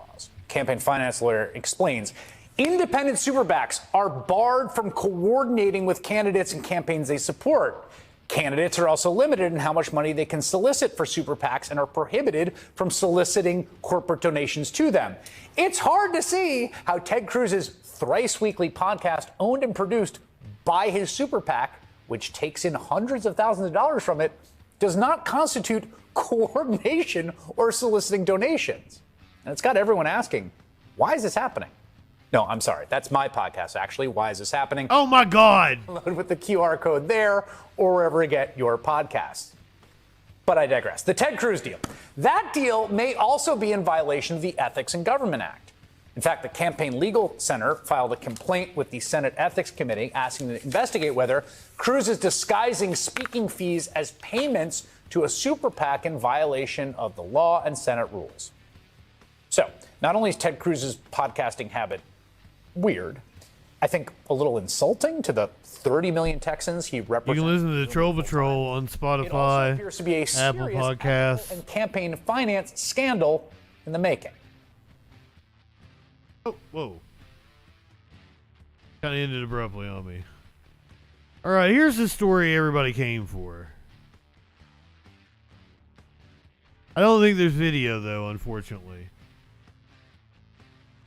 Campaign finance lawyer explains. Independent super PACs are barred from coordinating with candidates and campaigns they support. Candidates are also limited in how much money they can solicit for super PACs and are prohibited from soliciting corporate donations to them. It's hard to see how Ted Cruz's thrice weekly podcast, owned and produced by his super PAC, which takes in hundreds of thousands of dollars from it, does not constitute coordination or soliciting donations. And it's got everyone asking, why is this happening? No, I'm sorry. That's my podcast, actually. Why is this happening? Oh, my God. Download with the QR code there or wherever you get your podcasts. But I digress. The Ted Cruz deal. That deal may also be in violation of the Ethics in Government Act. In fact, the Campaign Legal Center filed a complaint with the Senate Ethics Committee asking to investigate whether Cruz is disguising speaking fees as payments to a super PAC in violation of the law and Senate rules. So, not only is Ted Cruz's podcasting habit weird, I think a little insulting to the 30 million Texans he represents. You can listen to the Troll Patrol on Spotify, appears to be a Apple serious Podcasts. and campaign finance scandal in the making. Oh, whoa. Kind of ended abruptly on me. All right, here's the story everybody came for. I don't think there's video, though, unfortunately.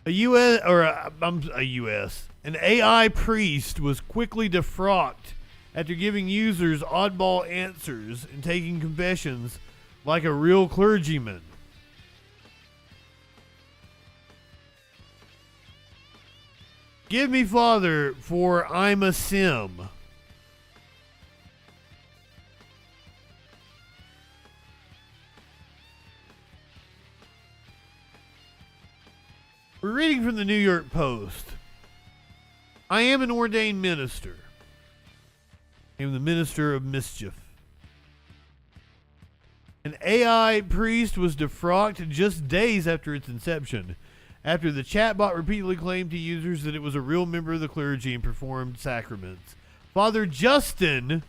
An AI priest was quickly defrocked after giving users oddball answers and taking confessions like a real clergyman. Give me Father, for I'm a sim. We're reading from the New York Post. I am an ordained minister. I am the minister of mischief. An AI priest was defrocked just days after its inception, after the chatbot repeatedly claimed to users that it was a real member of the clergy and performed sacraments. Father Justin,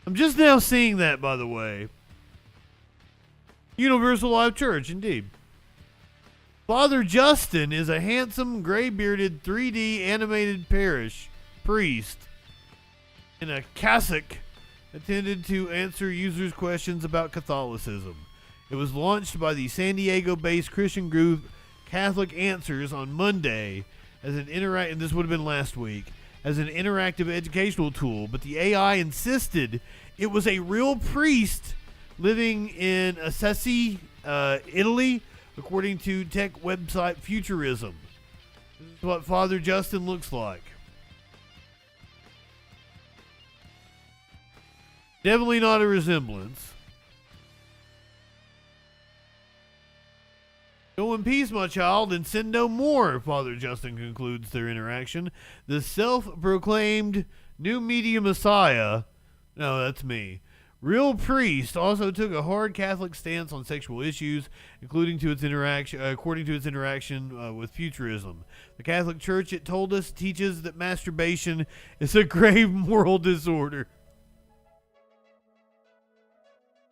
I'm just now seeing that, by the way. Universal Life Church, indeed. Father Justin is a handsome, gray-bearded, 3D animated parish priest in a cassock intended to answer users' questions about Catholicism. It was launched by the San Diego-based Christian group Catholic Answers on Monday as an and this would have been last week, as an interactive educational tool, but the AI insisted it was a real priest living in Assisi, Italy, according to tech website Futurism. This is what Father Justin looks like. Definitely not a resemblance. Go in peace, my child, and sin no more, Father Justin concludes their interaction. The self-proclaimed new media messiah, no, that's me, real priest also took a hard Catholic stance on sexual issues, according to its interaction with Futurism. The Catholic Church, it told us, teaches that masturbation is a grave moral disorder.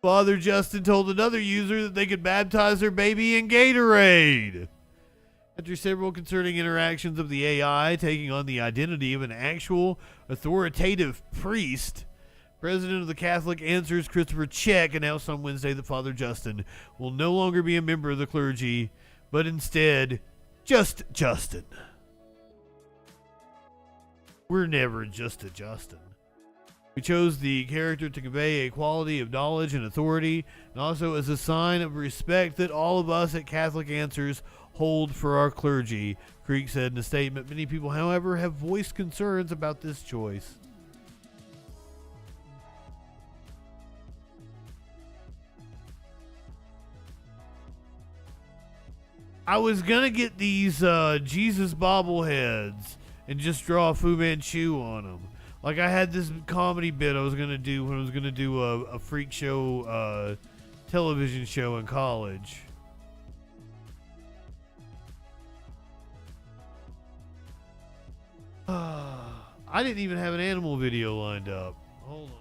Father Justin told another user that they could baptize their baby in Gatorade. After several concerning interactions of the AI taking on the identity of an actual authoritative priest, President of the Catholic Answers, Christopher Check, announced on Wednesday that Father Justin will no longer be a member of the clergy, but instead, just Justin. We're never just a Justin. We chose the character to convey a quality of knowledge and authority, and also as a sign of respect that all of us at Catholic Answers hold for our clergy, Creek said in a statement. Many people, however, have voiced concerns about this choice. I was gonna get these Jesus bobbleheads and just draw a Fu Manchu on them. Like I had this comedy bit I was gonna do when I was gonna do a freak show television show in college. I didn't even have an animal video lined up. Hold on.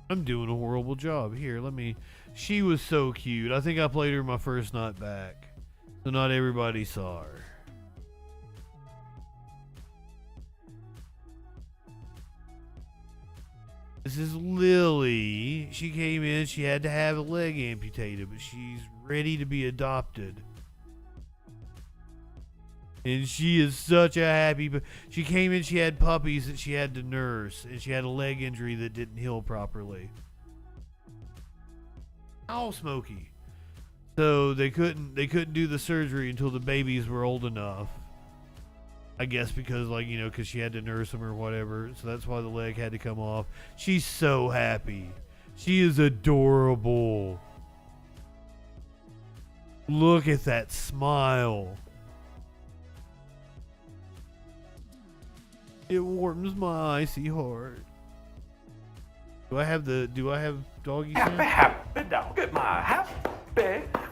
I'm doing a horrible job. Here, let me... She was so cute. I think I played her my first night back. So not everybody saw her. This is Lily. She came in. She had to have a leg amputated, but she's ready to be adopted. And she is such a happy... She came in, she had puppies that she had to nurse, and she had a leg injury that didn't heal properly. Ow, Smokey. So they couldn't do the surgery until the babies were old enough. I guess because, like, you know, because she had to nurse them or whatever. So that's why the leg had to come off. She's so happy. She is adorable. Look at that smile. It warms my icy heart. Do I have doggy sound? Happy dog, get my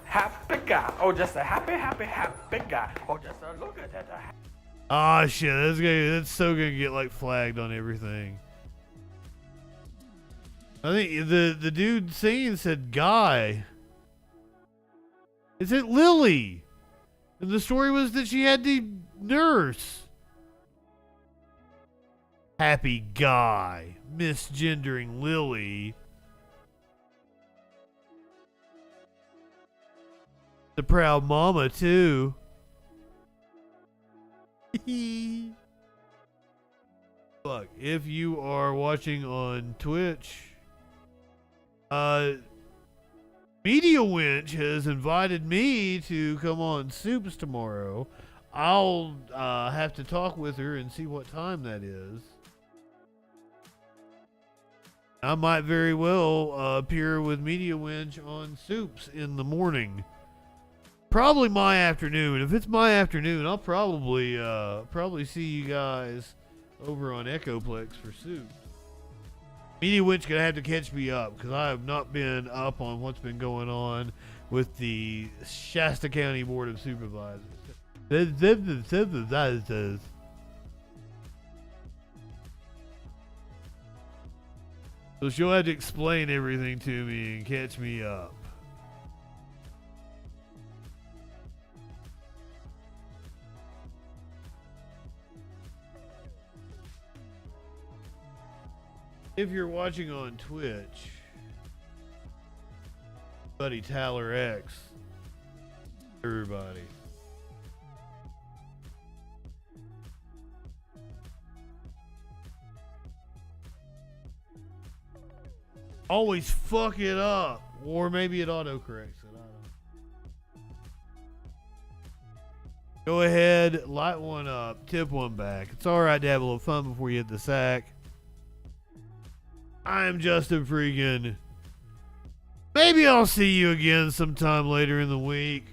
happy guy. Oh, just a happy guy. Oh, just a look at that. Ah, shit, that's so gonna get like flagged on everything. I think the dude singing said Guy. It said Lily. And the story was that she had to nurse. Happy Guy. Misgendering Lily. The proud mama, too. Look, if you are watching on Twitch, Media Winch has invited me to come on Soups tomorrow. I'll have to talk with her and see what time that is. I might very well appear with Media Winch on Soups in the morning. Probably my afternoon. If it's my afternoon, I'll probably see you guys over on Echoplex for Soups. Media Winch gonna have to catch me up because I have not been up on what's been going on with the Shasta County Board of Supervisors. So she'll have to explain everything to me and catch me up. If you're watching on Twitch, buddy Tyler X, everybody. Always fuck it up, or maybe it autocorrects it. I don't know. Go ahead, light one up, tip one back. It's all right to have a little fun before you hit the sack. I am JustinFREAKIN. Maybe I'll see you again sometime later in the week.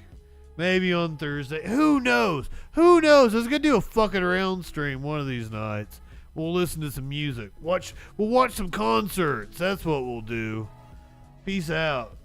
Maybe on Thursday. Who knows? Who knows? I was gonna do a fucking around stream one of these nights. We'll listen to some music. We'll watch some concerts. That's what we'll do. Peace out.